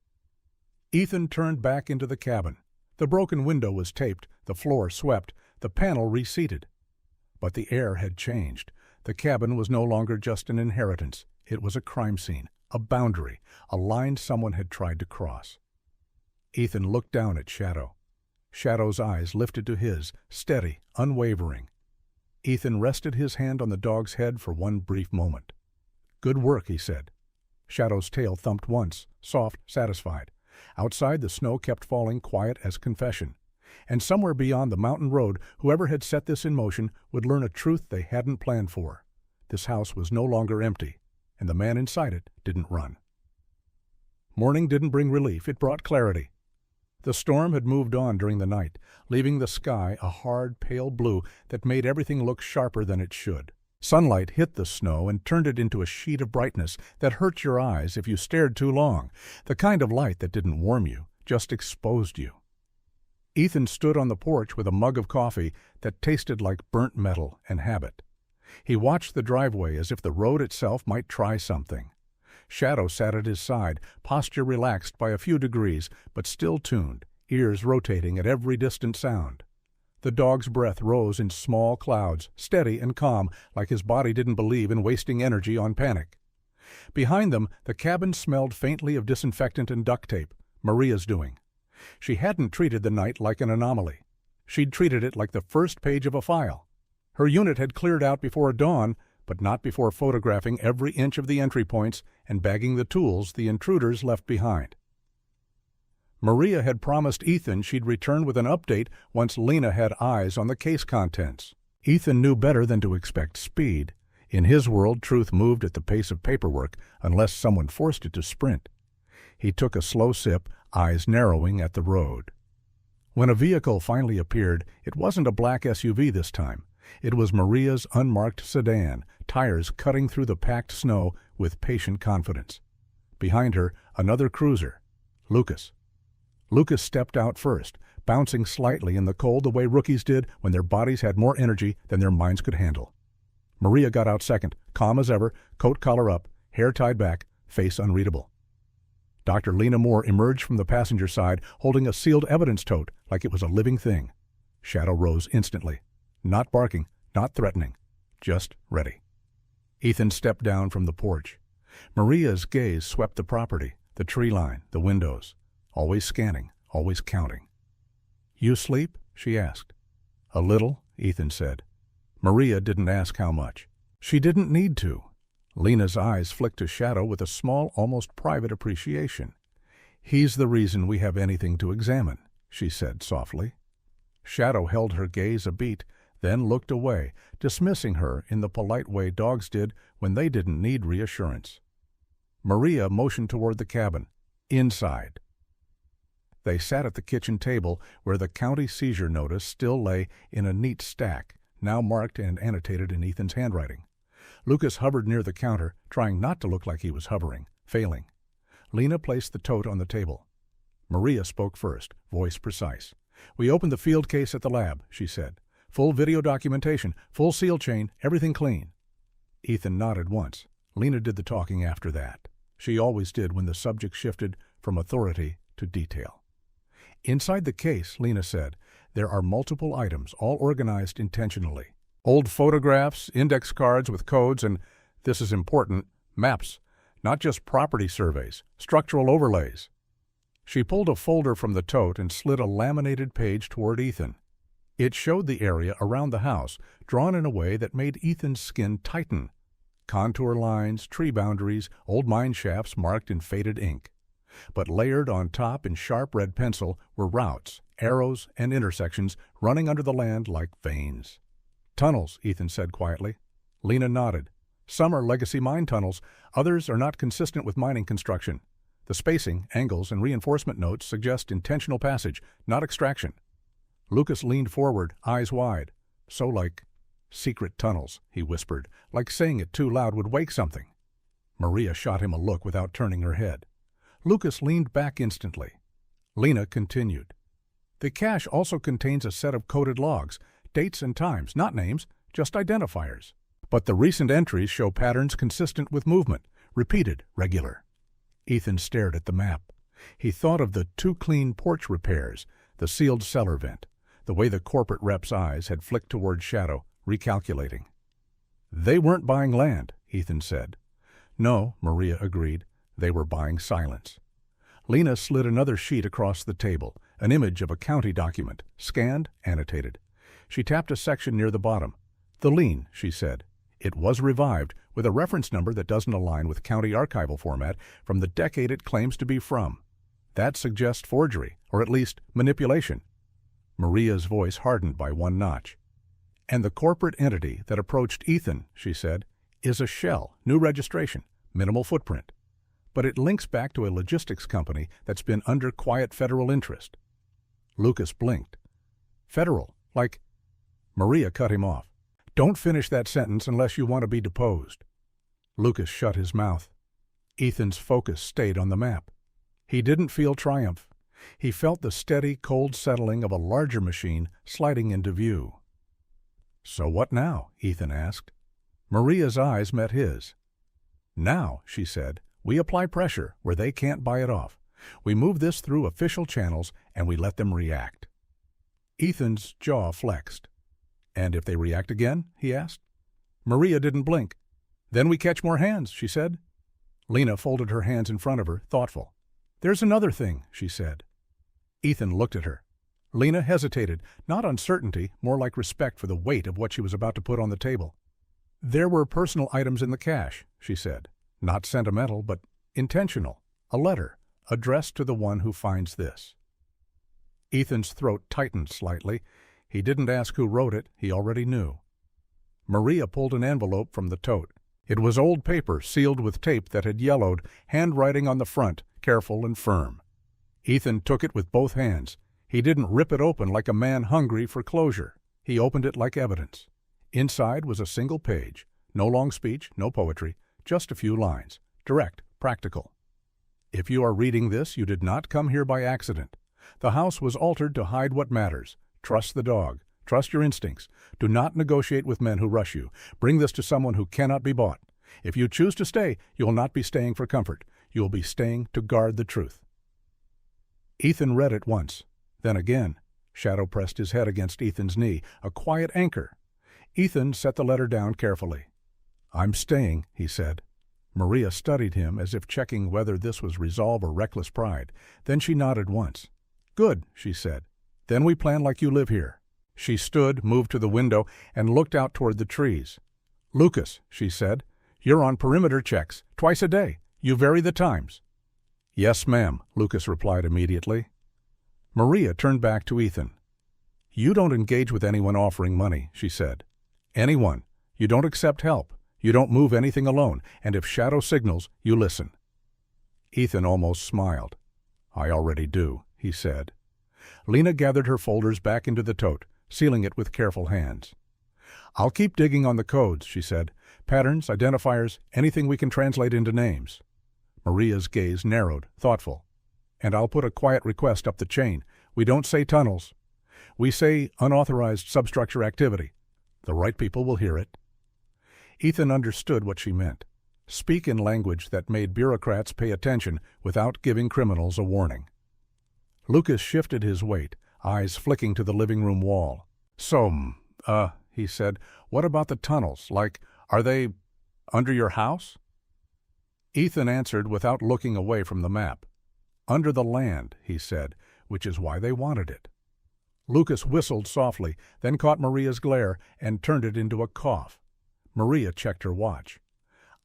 Ethan turned back into the cabin. The broken window was taped, the floor swept, the panel reseated. But the air had changed. The cabin was no longer just an inheritance. It was a crime scene, a boundary, a line someone had tried to cross. Ethan looked down at Shadow. Shadow's eyes lifted to his, steady, unwavering. Ethan rested his hand on the dog's head for one brief moment. "Good work," he said. Shadow's tail thumped once, soft, satisfied. Outside, the snow kept falling, quiet as confession. And somewhere beyond the mountain road, whoever had set this in motion would learn a truth they hadn't planned for. This house was no longer empty, and the man inside it didn't run. Morning didn't bring relief, it brought clarity. The storm had moved on during the night, leaving the sky a hard, pale blue that made everything look sharper than it should. Sunlight hit the snow and turned it into a sheet of brightness that hurt your eyes if you stared too long, the kind of light that didn't warm you, just exposed you. Ethan stood on the porch with a mug of coffee that tasted like burnt metal and habit. He watched the driveway as if the road itself might try something. Shadow sat at his side, posture relaxed by a few degrees, but still tuned, ears rotating at every distant sound. The dog's breath rose in small clouds, steady and calm, like his body didn't believe in wasting energy on panic. Behind them, the cabin smelled faintly of disinfectant and duct tape, Maria's doing. She hadn't treated the night like an anomaly. She'd treated it like the first page of a file. Her unit had cleared out before dawn, but not before photographing every inch of the entry points and bagging the tools the intruders left behind. Maria had promised Ethan she'd return with an update once Lena had eyes on the case contents. Ethan knew better than to expect speed. In his world, truth moved at the pace of paperwork unless someone forced it to sprint. He took a slow sip, eyes narrowing at the road. When a vehicle finally appeared, it wasn't a black SUV this time. It was Maria's unmarked sedan, tires cutting through the packed snow with patient confidence. Behind her, another cruiser. Lucas. Lucas stepped out first, bouncing slightly in the cold the way rookies did when their bodies had more energy than their minds could handle. Maria got out second, calm as ever, coat collar up, hair tied back, face unreadable. Dr. Lena Moore emerged from the passenger side, holding a sealed evidence tote like it was a living thing. Shadow rose instantly. Not barking, not threatening, just ready. Ethan stepped down from the porch. Maria's gaze swept the property, the tree line, the windows, always scanning, always counting. "You sleep?" she asked. "A little," Ethan said. Maria didn't ask how much. She didn't need to. Lena's eyes flicked to Shadow with a small, almost private appreciation. "He's the reason we have anything to examine," she said softly. Shadow held her gaze a beat, then looked away, dismissing her in the polite way dogs did when they didn't need reassurance. Maria motioned toward the cabin. Inside. They sat at the kitchen table where the county seizure notice still lay in a neat stack, now marked and annotated in Ethan's handwriting. Lucas hovered near the counter, trying not to look like he was hovering, failing. Lena placed the tote on the table. Maria spoke first, voice precise. "We opened the field case at the lab," she said. "Full video documentation, full seal chain, everything clean." Ethan nodded once. Lena did the talking after that. She always did when the subject shifted from authority to detail. "Inside the case," Lena said, "there are multiple items, all organized intentionally. Old photographs, index cards with codes, and, this is important, maps, not just property surveys, structural overlays." She pulled a folder from the tote and slid a laminated page toward Ethan. It showed the area around the house, drawn in a way that made Ethan's skin tighten. Contour lines, tree boundaries, old mine shafts marked in faded ink. But layered on top in sharp red pencil were routes, arrows, and intersections running under the land like veins. "Tunnels," Ethan said quietly. Lena nodded. "Some are legacy mine tunnels, others are not consistent with mining construction. The spacing, angles, and reinforcement notes suggest intentional passage, not extraction." Lucas leaned forward, eyes wide. "So like secret tunnels," he whispered, like saying it too loud would wake something. Maria shot him a look without turning her head. Lucas leaned back instantly. Lena continued. "The cache also contains a set of coded logs, dates and times, not names, just identifiers. But the recent entries show patterns consistent with movement, repeated, regular." Ethan stared at the map. He thought of the too-clean porch repairs, the sealed cellar vent, the way the corporate rep's eyes had flicked toward Shadow, recalculating. "They weren't buying land," Ethan said. "No," Maria agreed. "They were buying silence." Lena slid another sheet across the table, an image of a county document, scanned, annotated. She tapped a section near the bottom. "The lien," she said. "It was revived, with a reference number that doesn't align with county archival format from the decade it claims to be from. That suggests forgery, or at least manipulation." Maria's voice hardened by one notch. "And the corporate entity that approached Ethan," she said, "is a shell, new registration, minimal footprint. But it links back to a logistics company that's been under quiet federal interest." Lucas blinked. "Federal, like—" Maria cut him off. "Don't finish that sentence unless you want to be deposed." Lucas shut his mouth. Ethan's focus stayed on the map. He didn't feel triumph. He felt the steady, cold settling of a larger machine sliding into view. "So what now?" Ethan asked. Maria's eyes met his. "Now," she said, "we apply pressure where they can't buy it off. We move this through official channels and we let them react." Ethan's jaw flexed. "And if they react again?" he asked. Maria didn't blink. "Then we catch more hands," she said. Lena folded her hands in front of her, thoughtful. "There's another thing," she said. Ethan looked at her. Lena hesitated, not uncertainty, more like respect for the weight of what she was about to put on the table. "There were personal items in the cache," she said. "Not sentimental, but intentional. A letter, addressed to the one who finds this." Ethan's throat tightened slightly. He didn't ask who wrote it, he already knew. Maria pulled an envelope from the tote. It was old paper sealed with tape that had yellowed, handwriting on the front, careful and firm. Ethan took it with both hands. He didn't rip it open like a man hungry for closure. He opened it like evidence. Inside was a single page. No long speech, no poetry, just a few lines. Direct, practical. "If you are reading this, you did not come here by accident. The house was altered to hide what matters. Trust the dog. Trust your instincts. Do not negotiate with men who rush you. Bring this to someone who cannot be bought. If you choose to stay, you will not be staying for comfort. You will be staying to guard the truth." Ethan read it once, then again. Shadow pressed his head against Ethan's knee, a quiet anchor. Ethan set the letter down carefully. "I'm staying," he said. Maria studied him as if checking whether this was resolve or reckless pride. Then she nodded once. "Good," she said. "Then we plan like you live here." She stood, moved to the window, and looked out toward the trees. "Lucas," she said, "you're on perimeter checks, twice a day. You vary the times." "Yes, ma'am," Lucas replied immediately. Maria turned back to Ethan. "You don't engage with anyone offering money," she said. "Anyone. You don't accept help. You don't move anything alone, and if Shadow signals, you listen." Ethan almost smiled. "I already do," he said. Lena gathered her folders back into the tote, sealing it with careful hands. "I'll keep digging on the codes," she said. "Patterns, identifiers, anything we can translate into names." Maria's gaze narrowed, thoughtful. "And I'll put a quiet request up the chain. We don't say tunnels. We say unauthorized substructure activity. The right people will hear it." Ethan understood what she meant. Speak in language that made bureaucrats pay attention without giving criminals a warning. Lucas shifted his weight, eyes flicking to the living room wall. "So, he said, "what about the tunnels? Like, are they under your house?" Ethan answered without looking away from the map. "Under the land," he said, "which is why they wanted it." Lucas whistled softly, then caught Maria's glare and turned it into a cough. Maria checked her watch.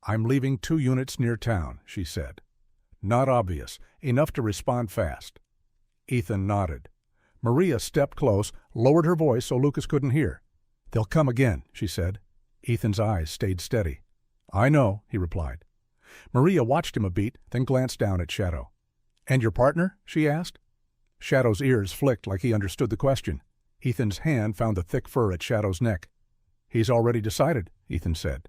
"I'm leaving 2 units near town," she said. "Not obvious, enough to respond fast." Ethan nodded. Maria stepped close, lowered her voice so Lucas couldn't hear. "They'll come again," she said. Ethan's eyes stayed steady. "I know," he replied. Maria watched him a beat, then glanced down at Shadow. "And your partner?" she asked. Shadow's ears flicked like he understood the question. Ethan's hand found the thick fur at Shadow's neck. "He's already decided," Ethan said.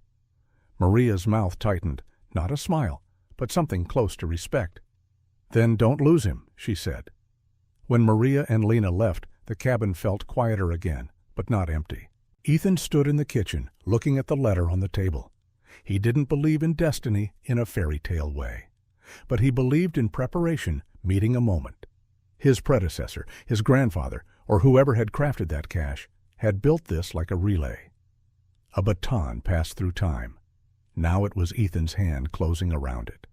Maria's mouth tightened, not a smile, but something close to respect. "Then don't lose him," she said. When Maria and Lena left, the cabin felt quieter again, but not empty. Ethan stood in the kitchen, looking at the letter on the table. He didn't believe in destiny in a fairy tale way, but he believed in preparation meeting a moment. His predecessor, his grandfather, or whoever had crafted that cache, had built this like a relay. A baton passed through time. Now it was Ethan's hand closing around it.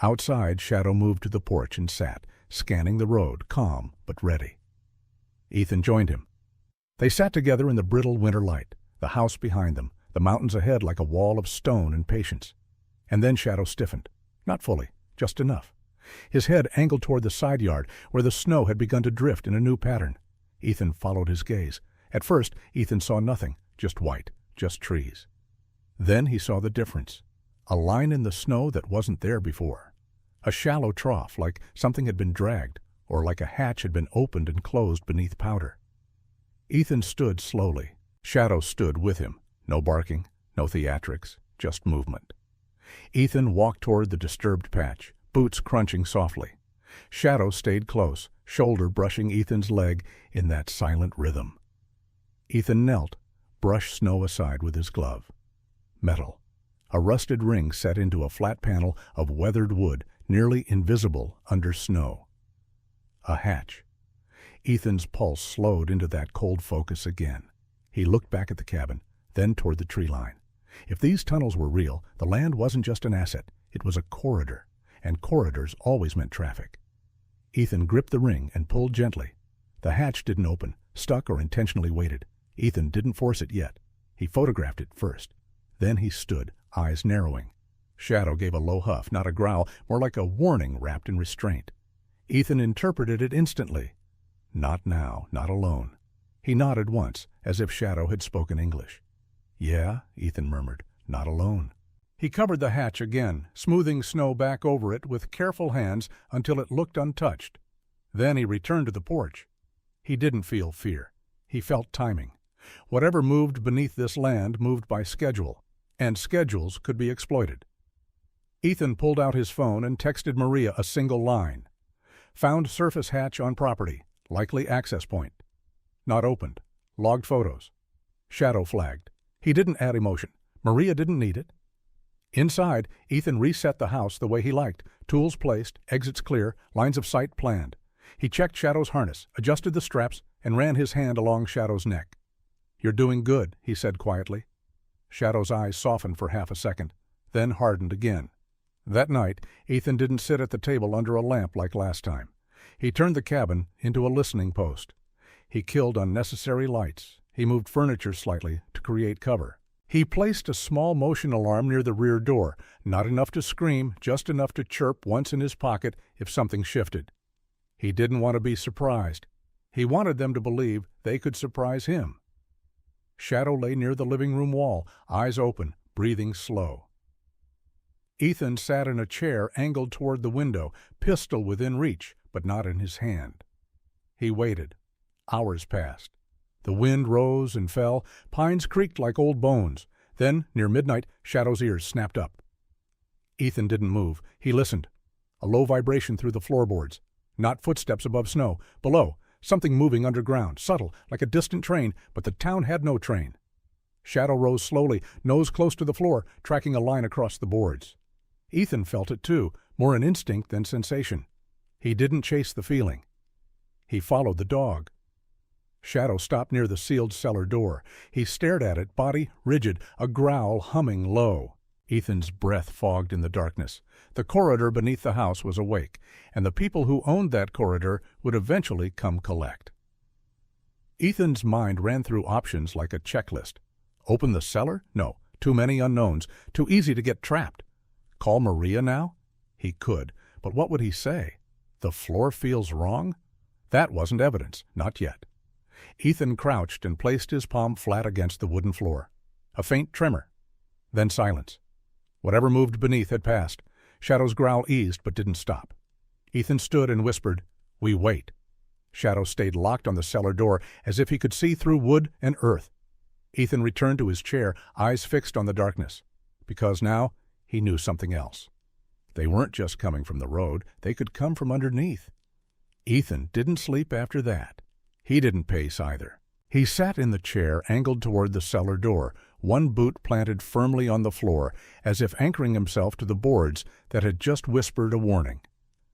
Outside, Shadow moved to the porch and sat, scanning the road, calm but ready. Ethan joined him. They sat together in the brittle winter light, the house behind them, the mountains ahead like a wall of stone and patience. And then Shadow stiffened. Not fully, just enough. His head angled toward the side yard, where the snow had begun to drift in a new pattern. Ethan followed his gaze. At first, Ethan saw nothing, just white, just trees. Then he saw the difference. A line in the snow that wasn't there before. A shallow trough, like something had been dragged, or like a hatch had been opened and closed beneath powder. Ethan stood slowly. Shadow stood with him. No barking, no theatrics, just movement. Ethan walked toward the disturbed patch, boots crunching softly. Shadow stayed close, shoulder brushing Ethan's leg in that silent rhythm. Ethan knelt, brushed snow aside with his glove. Metal. A rusted ring set into a flat panel of weathered wood, nearly invisible under snow. A hatch. Ethan's pulse slowed into that cold focus again. He looked back at the cabin, then toward the tree line. If these tunnels were real, the land wasn't just an asset, it was a corridor, and corridors always meant traffic. Ethan gripped the ring and pulled gently. The hatch didn't open, stuck or intentionally weighted. Ethan didn't force it yet. He photographed it first. Then he stood, eyes narrowing. Shadow gave a low huff, not a growl, more like a warning wrapped in restraint. Ethan interpreted it instantly. Not now, not alone. He nodded once, as if Shadow had spoken English. Yeah, Ethan murmured, not alone. He covered the hatch again, smoothing snow back over it with careful hands until it looked untouched. Then he returned to the porch. He didn't feel fear. He felt timing. Whatever moved beneath this land moved by schedule, and schedules could be exploited. Ethan pulled out his phone and texted Maria a single line. Found surface hatch on property, likely access point. Not opened. Logged photos. Shadow flagged. He didn't add emotion. Maria didn't need it. Inside, Ethan reset the house the way he liked, tools placed, exits clear, lines of sight planned. He checked Shadow's harness, adjusted the straps, and ran his hand along Shadow's neck. "You're doing good," he said quietly. Shadow's eyes softened for half a second, then hardened again. That night, Ethan didn't sit at the table under a lamp like last time. He turned the cabin into a listening post. He killed unnecessary lights. He moved furniture slightly to create cover. He placed a small motion alarm near the rear door, not enough to scream, just enough to chirp once in his pocket if something shifted. He didn't want to be surprised. He wanted them to believe they could surprise him. Shadow lay near the living room wall, eyes open, breathing slow. Ethan sat in a chair angled toward the window, pistol within reach, but not in his hand. He waited. Hours passed. The wind rose and fell, pines creaked like old bones. Then, near midnight, Shadow's ears snapped up. Ethan didn't move. He listened. A low vibration through the floorboards. Not footsteps above snow. Below, something moving underground, subtle, like a distant train, but the town had no train. Shadow rose slowly, nose close to the floor, tracking a line across the boards. Ethan felt it too, more an instinct than sensation. He didn't chase the feeling. He followed the dog. Shadow stopped near the sealed cellar door. He stared at it, body rigid, a growl humming low. Ethan's breath fogged in the darkness. The corridor beneath the house was awake, and the people who owned that corridor would eventually come collect. Ethan's mind ran through options like a checklist. Open the cellar? No. Too many unknowns. Too easy to get trapped. Call Maria now? He could, but what would he say? The floor feels wrong? That wasn't evidence, not yet. Ethan crouched and placed his palm flat against the wooden floor. A faint tremor. Then silence. Whatever moved beneath had passed. Shadow's growl eased but didn't stop. Ethan stood and whispered, "We wait." Shadow stayed locked on the cellar door as if he could see through wood and earth. Ethan returned to his chair, eyes fixed on the darkness. Because now he knew something else. They weren't just coming from the road, they could come from underneath. Ethan didn't sleep after that. He didn't pace either. He sat in the chair angled toward the cellar door, one boot planted firmly on the floor, as if anchoring himself to the boards that had just whispered a warning.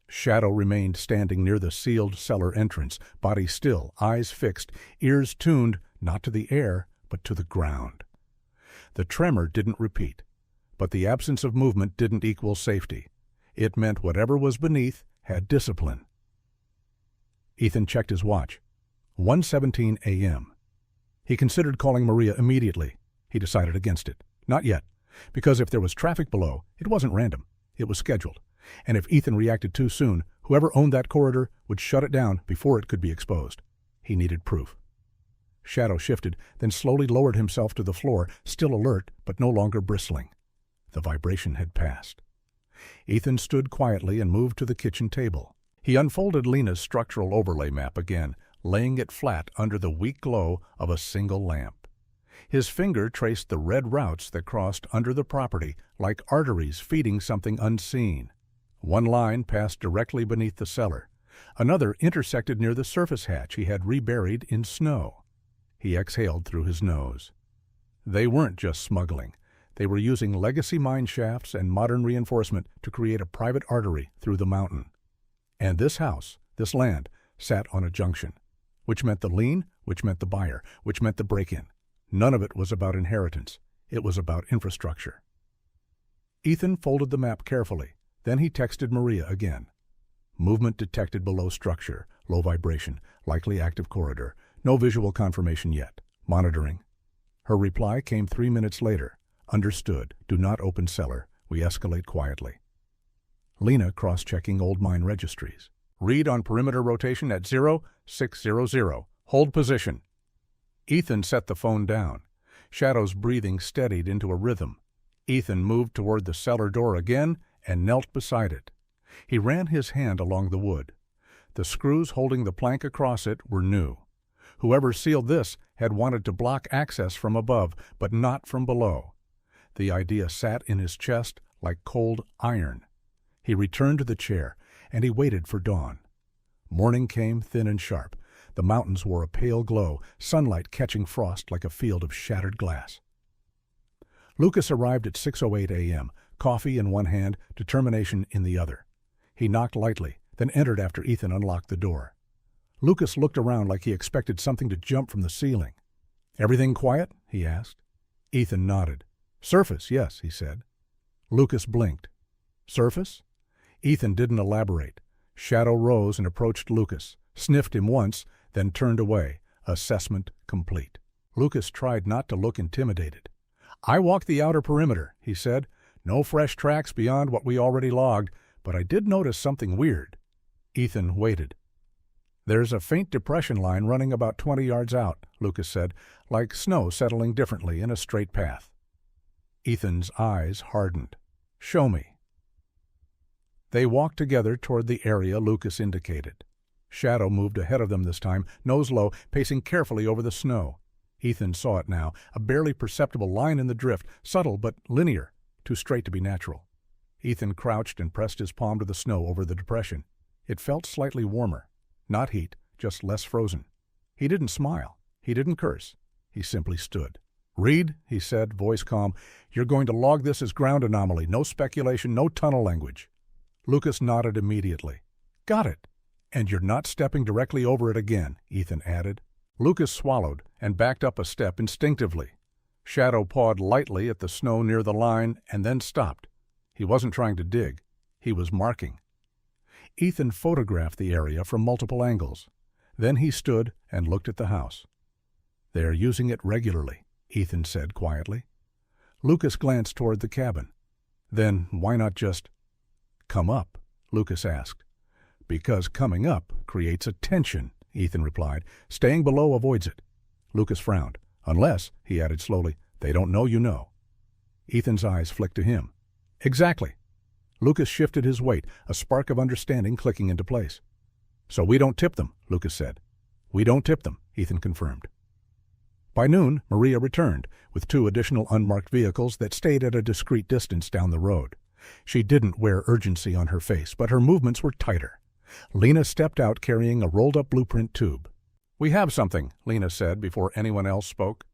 Shadow remained standing near the sealed cellar entrance, body still, eyes fixed, ears tuned not to the air, but to the ground. The tremor didn't repeat, but the absence of movement didn't equal safety. It meant whatever was beneath had discipline. Ethan checked his watch. 1:17 a.m. He considered calling Maria immediately. He decided against it. Not yet, because if there was traffic below, it wasn't random. It was scheduled. And if Ethan reacted too soon, whoever owned that corridor would shut it down before it could be exposed. He needed proof. Shadow shifted, then slowly lowered himself to the floor, still alert but no longer bristling. The vibration had passed. Ethan stood quietly and moved to the kitchen table. He unfolded Lena's structural overlay map again, laying it flat under the weak glow of a single lamp. His finger traced the red routes that crossed under the property, like arteries feeding something unseen. One line passed directly beneath the cellar. Another intersected near the surface hatch he had reburied in snow. He exhaled through his nose. They weren't just smuggling. They were using legacy mine shafts and modern reinforcement to create a private artery through the mountain. And this house, this land, sat on a junction, which meant the lien, which meant the buyer, which meant the break-in. None of it was about inheritance. It was about infrastructure. Ethan folded the map carefully. Then he texted Maria again. Movement detected below structure, low vibration, likely active corridor. No visual confirmation yet. Monitoring. Her reply came 3 minutes later. Understood. Do not open cellar. We escalate quietly. Lena cross-checking old mine registries. Read on perimeter rotation at 0600. Hold position. Ethan set the phone down. Shadow's breathing steadied into a rhythm. Ethan moved toward the cellar door again and knelt beside it. He ran his hand along the wood. The screws holding the plank across it were new. Whoever sealed this had wanted to block access from above, but not from below. The idea sat in his chest like cold iron. He returned to the chair, and he waited for dawn. Morning came thin and sharp. The mountains wore a pale glow, sunlight catching frost like a field of shattered glass. Lucas arrived at 6:08 a.m., coffee in one hand, determination in the other. He knocked lightly, then entered after Ethan unlocked the door. Lucas looked around like he expected something to jump from the ceiling. "Everything quiet?" he asked. Ethan nodded. "Surface, yes," he said. Lucas blinked. "Surface?" Ethan didn't elaborate. Shadow rose and approached Lucas, sniffed him once, then turned away, assessment complete. Lucas tried not to look intimidated. "I walked the outer perimeter," he said. "No fresh tracks beyond what we already logged, but I did notice something weird." Ethan waited. "There's a faint depression line running about 20 yards out," Lucas said, "like snow settling differently in a straight path." Ethan's eyes hardened. "Show me." They walked together toward the area Lucas indicated. Shadow moved ahead of them this time, nose low, pacing carefully over the snow. Ethan saw it now, a barely perceptible line in the drift, subtle but linear, too straight to be natural. Ethan crouched and pressed his palm to the snow over the depression. It felt slightly warmer. Not heat, just less frozen. He didn't smile. He didn't curse. He simply stood. "Reed," he said, voice calm, "you're going to log this as ground anomaly. No speculation, no tunnel language." Lucas nodded immediately. "Got it." "And you're not stepping directly over it again," Ethan added. Lucas swallowed and backed up a step instinctively. Shadow pawed lightly at the snow near the line and then stopped. He wasn't trying to dig. He was marking. Ethan photographed the area from multiple angles. Then he stood and looked at the house. "They are using it regularly," Ethan said quietly. Lucas glanced toward the cabin. "Then why not just—" "Come up?" Lucas asked. "Because coming up creates a tension," Ethan replied. "Staying below avoids it." Lucas frowned. "Unless," he added slowly, "they don't know you know." Ethan's eyes flicked to him. "Exactly." Lucas shifted his weight, a spark of understanding clicking into place. "So we don't tip them," Lucas said. "We don't tip them," Ethan confirmed. By noon, Maria returned, with 2 additional unmarked vehicles that stayed at a discreet distance down the road. She didn't wear urgency on her face, but her movements were tighter. Lena stepped out carrying a rolled-up blueprint tube. "We have something," Lena said before anyone else spoke.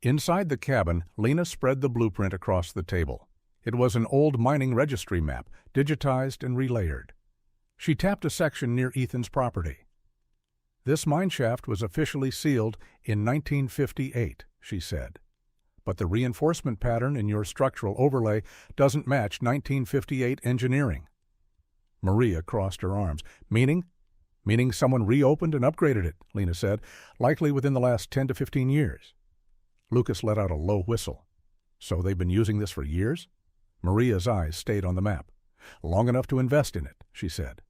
Inside the cabin, Lena spread the blueprint across the table. It was an old mining registry map, digitized and relayered. She tapped a section near Ethan's property. "This mine shaft was officially sealed in 1958, she said. "But the reinforcement pattern in your structural overlay doesn't match 1958 engineering." Maria crossed her arms. "Meaning?" "Meaning someone reopened and upgraded it," Lena said, "likely within the last 10 to 15 years. Lucas let out a low whistle. "So they've been using this for years?" Maria's eyes stayed on the map. "Long enough to invest in it," she said.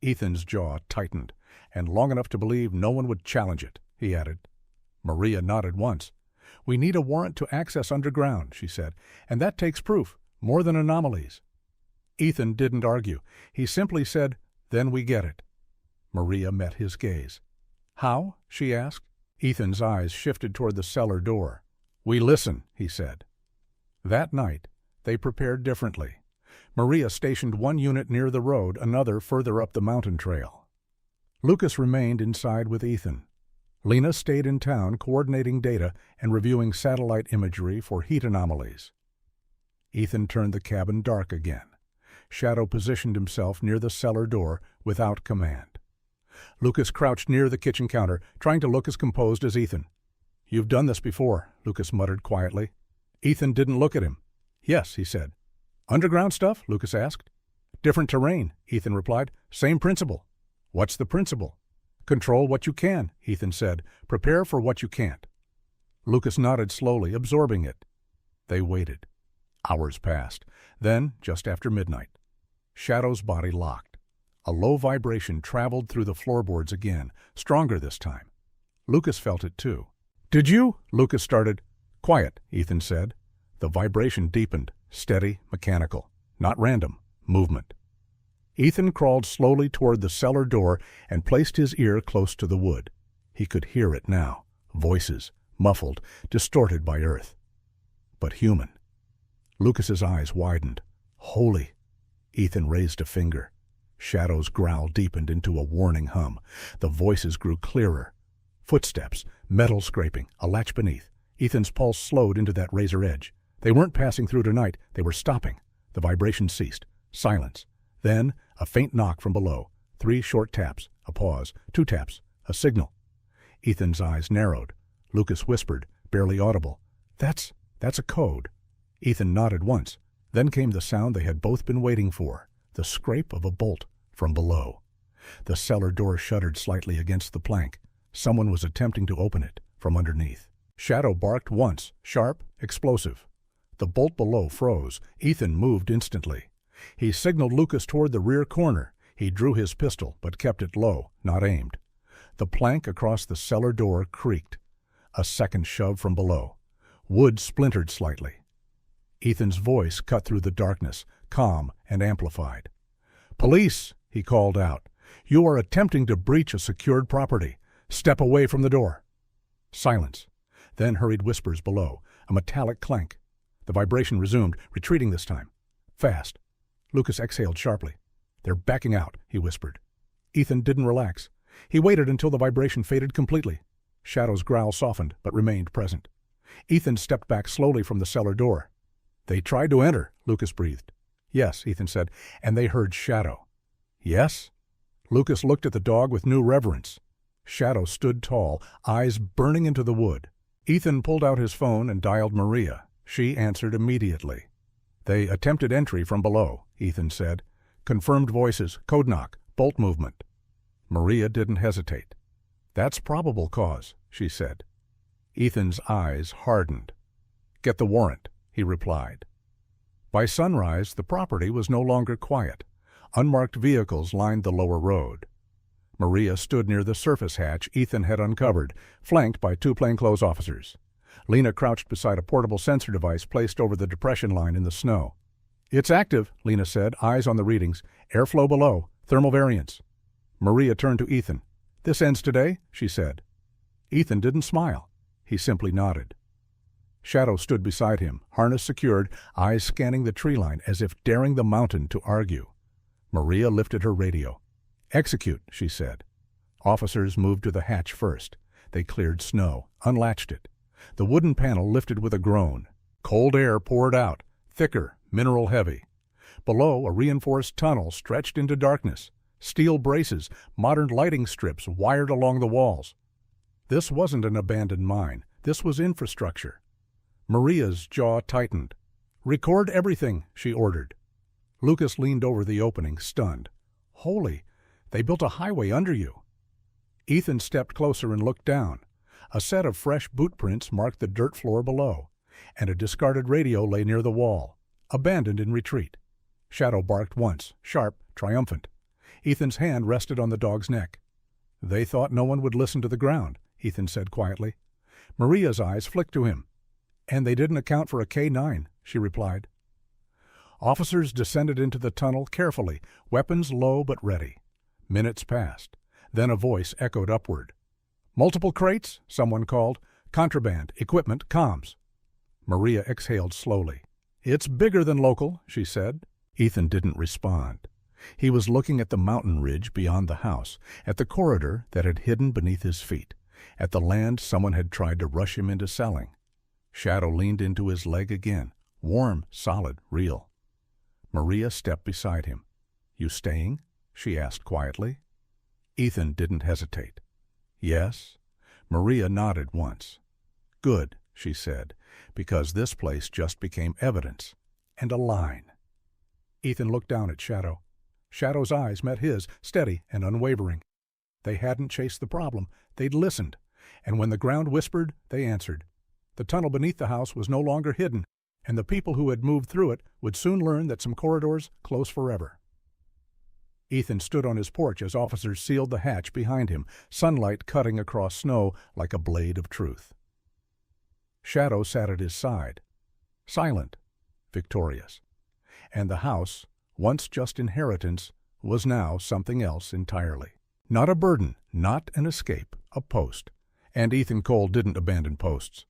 Ethan's jaw tightened. "And long enough to believe no one would challenge it," he added. Maria nodded once. "We need a warrant to access underground," she said, "and that takes proof, more than anomalies." Ethan didn't argue. He simply said, "Then we get it." Maria met his gaze. "How?" she asked. Ethan's eyes shifted toward the cellar door. "We listen," he said. That night, they prepared differently. Maria stationed one unit near the road, another further up the mountain trail. Lucas remained inside with Ethan. Lena stayed in town coordinating data and reviewing satellite imagery for heat anomalies. Ethan turned the cabin dark again. Shadow positioned himself near the cellar door without command. Lucas crouched near the kitchen counter, trying to look as composed as Ethan. "You've done this before," Lucas muttered quietly. Ethan didn't look at him. "Yes," he said. "Underground stuff?" Lucas asked. "Different terrain," Ethan replied. "Same principle." "What's the principle?" "Control what you can," Ethan said. "Prepare for what you can't." Lucas nodded slowly, absorbing it. They waited. Hours passed. Then, just after midnight, Shadow's body locked. A low vibration traveled through the floorboards again, stronger this time. Lucas felt it too. "Did you?" Lucas started. "Quiet," Ethan said. The vibration deepened, steady, mechanical. Not random. Movement. Ethan crawled slowly toward the cellar door and placed his ear close to the wood. He could hear it now. Voices, muffled, distorted by earth. But human. Lucas's eyes widened. "Holy!" Ethan raised a finger. Shadow's growl deepened into a warning hum. The voices grew clearer. Footsteps, metal scraping, a latch beneath. Ethan's pulse slowed into that razor edge. They weren't passing through tonight. They were stopping. The vibration ceased. Silence. Then, a faint knock from below. 3 short taps. A pause. 2 taps. A signal. Ethan's eyes narrowed. Lucas whispered, barely audible. That's a code." Ethan nodded once. Then came the sound they had both been waiting for. The scrape of a bolt from below. The cellar door shuddered slightly against the plank. Someone was attempting to open it from underneath. Shadow barked once, sharp, explosive. The bolt below froze. Ethan moved instantly. He signaled Lucas toward the rear corner. He drew his pistol, but kept it low, not aimed. The plank across the cellar door creaked. A second shove from below. Wood splintered slightly. Ethan's voice cut through the darkness, calm and amplified. "Police!" he called out. "You are attempting to breach a secured property. Step away from the door." Silence. Then hurried whispers below, a metallic clank. The vibration resumed, retreating this time. Fast. Lucas exhaled sharply. "They're backing out," he whispered. Ethan didn't relax. He waited until the vibration faded completely. Shadow's growl softened, but remained present. Ethan stepped back slowly from the cellar door. "They tried to enter," Lucas breathed. "Yes," Ethan said, "and they heard Shadow." "Yes?" Lucas looked at the dog with new reverence. Shadow stood tall, eyes burning into the wood. Ethan pulled out his phone and dialed Maria. She answered immediately. "They attempted entry from below," Ethan said. "Confirmed voices, code knock, bolt movement." Maria didn't hesitate. "That's probable cause," she said. Ethan's eyes hardened. "Get the warrant," he replied. By sunrise, the property was no longer quiet. Unmarked vehicles lined the lower road. Maria stood near the surface hatch Ethan had uncovered, flanked by 2 plainclothes officers. Lena crouched beside a portable sensor device placed over the depression line in the snow. "It's active," Lena said, eyes on the readings. "Airflow below. Thermal variance." Maria turned to Ethan. "This ends today?" she said. Ethan didn't smile. He simply nodded. Shadow stood beside him, harness secured, eyes scanning the tree line as if daring the mountain to argue. Maria lifted her radio. "Execute," she said. Officers moved to the hatch first. They cleared snow, unlatched it. The wooden panel lifted with a groan. Cold air poured out, thicker, mineral heavy. Below, a reinforced tunnel stretched into darkness. Steel braces, modern lighting strips wired along the walls. This wasn't an abandoned mine. This was infrastructure. Maria's jaw tightened. "Record everything," she ordered. Lucas leaned over the opening, stunned. "Holy, they built a highway under you." Ethan stepped closer and looked down. A set of fresh boot prints marked the dirt floor below, and a discarded radio lay near the wall, abandoned in retreat. Shadow barked once, sharp, triumphant. Ethan's hand rested on the dog's neck. "They thought no one would listen to the ground," Ethan said quietly. Maria's eyes flicked to him. "And they didn't account for a K-9, she replied. Officers descended into the tunnel carefully, weapons low but ready. Minutes passed. Then a voice echoed upward. "Multiple crates?" someone called. "Contraband, equipment, comms." Maria exhaled slowly. "It's bigger than local," she said. Ethan didn't respond. He was looking at the mountain ridge beyond the house, at the corridor that had hidden beneath his feet, at the land someone had tried to rush him into selling. Shadow leaned into his leg again, warm, solid, real. Maria stepped beside him. "You staying?" she asked quietly. Ethan didn't hesitate. "Yes." Maria nodded once. "Good," she said, "because this place just became evidence, and a line." Ethan looked down at Shadow. Shadow's eyes met his, steady and unwavering. They hadn't chased the problem, they'd listened, and when the ground whispered, they answered. The tunnel beneath the house was no longer hidden, and the people who had moved through it would soon learn that some corridors close forever. Ethan stood on his porch as officers sealed the hatch behind him, sunlight cutting across snow like a blade of truth. Shadow sat at his side, silent, victorious. And the house, once just inheritance, was now something else entirely. Not a burden, not an escape, a post. And Ethan Cole didn't abandon posts.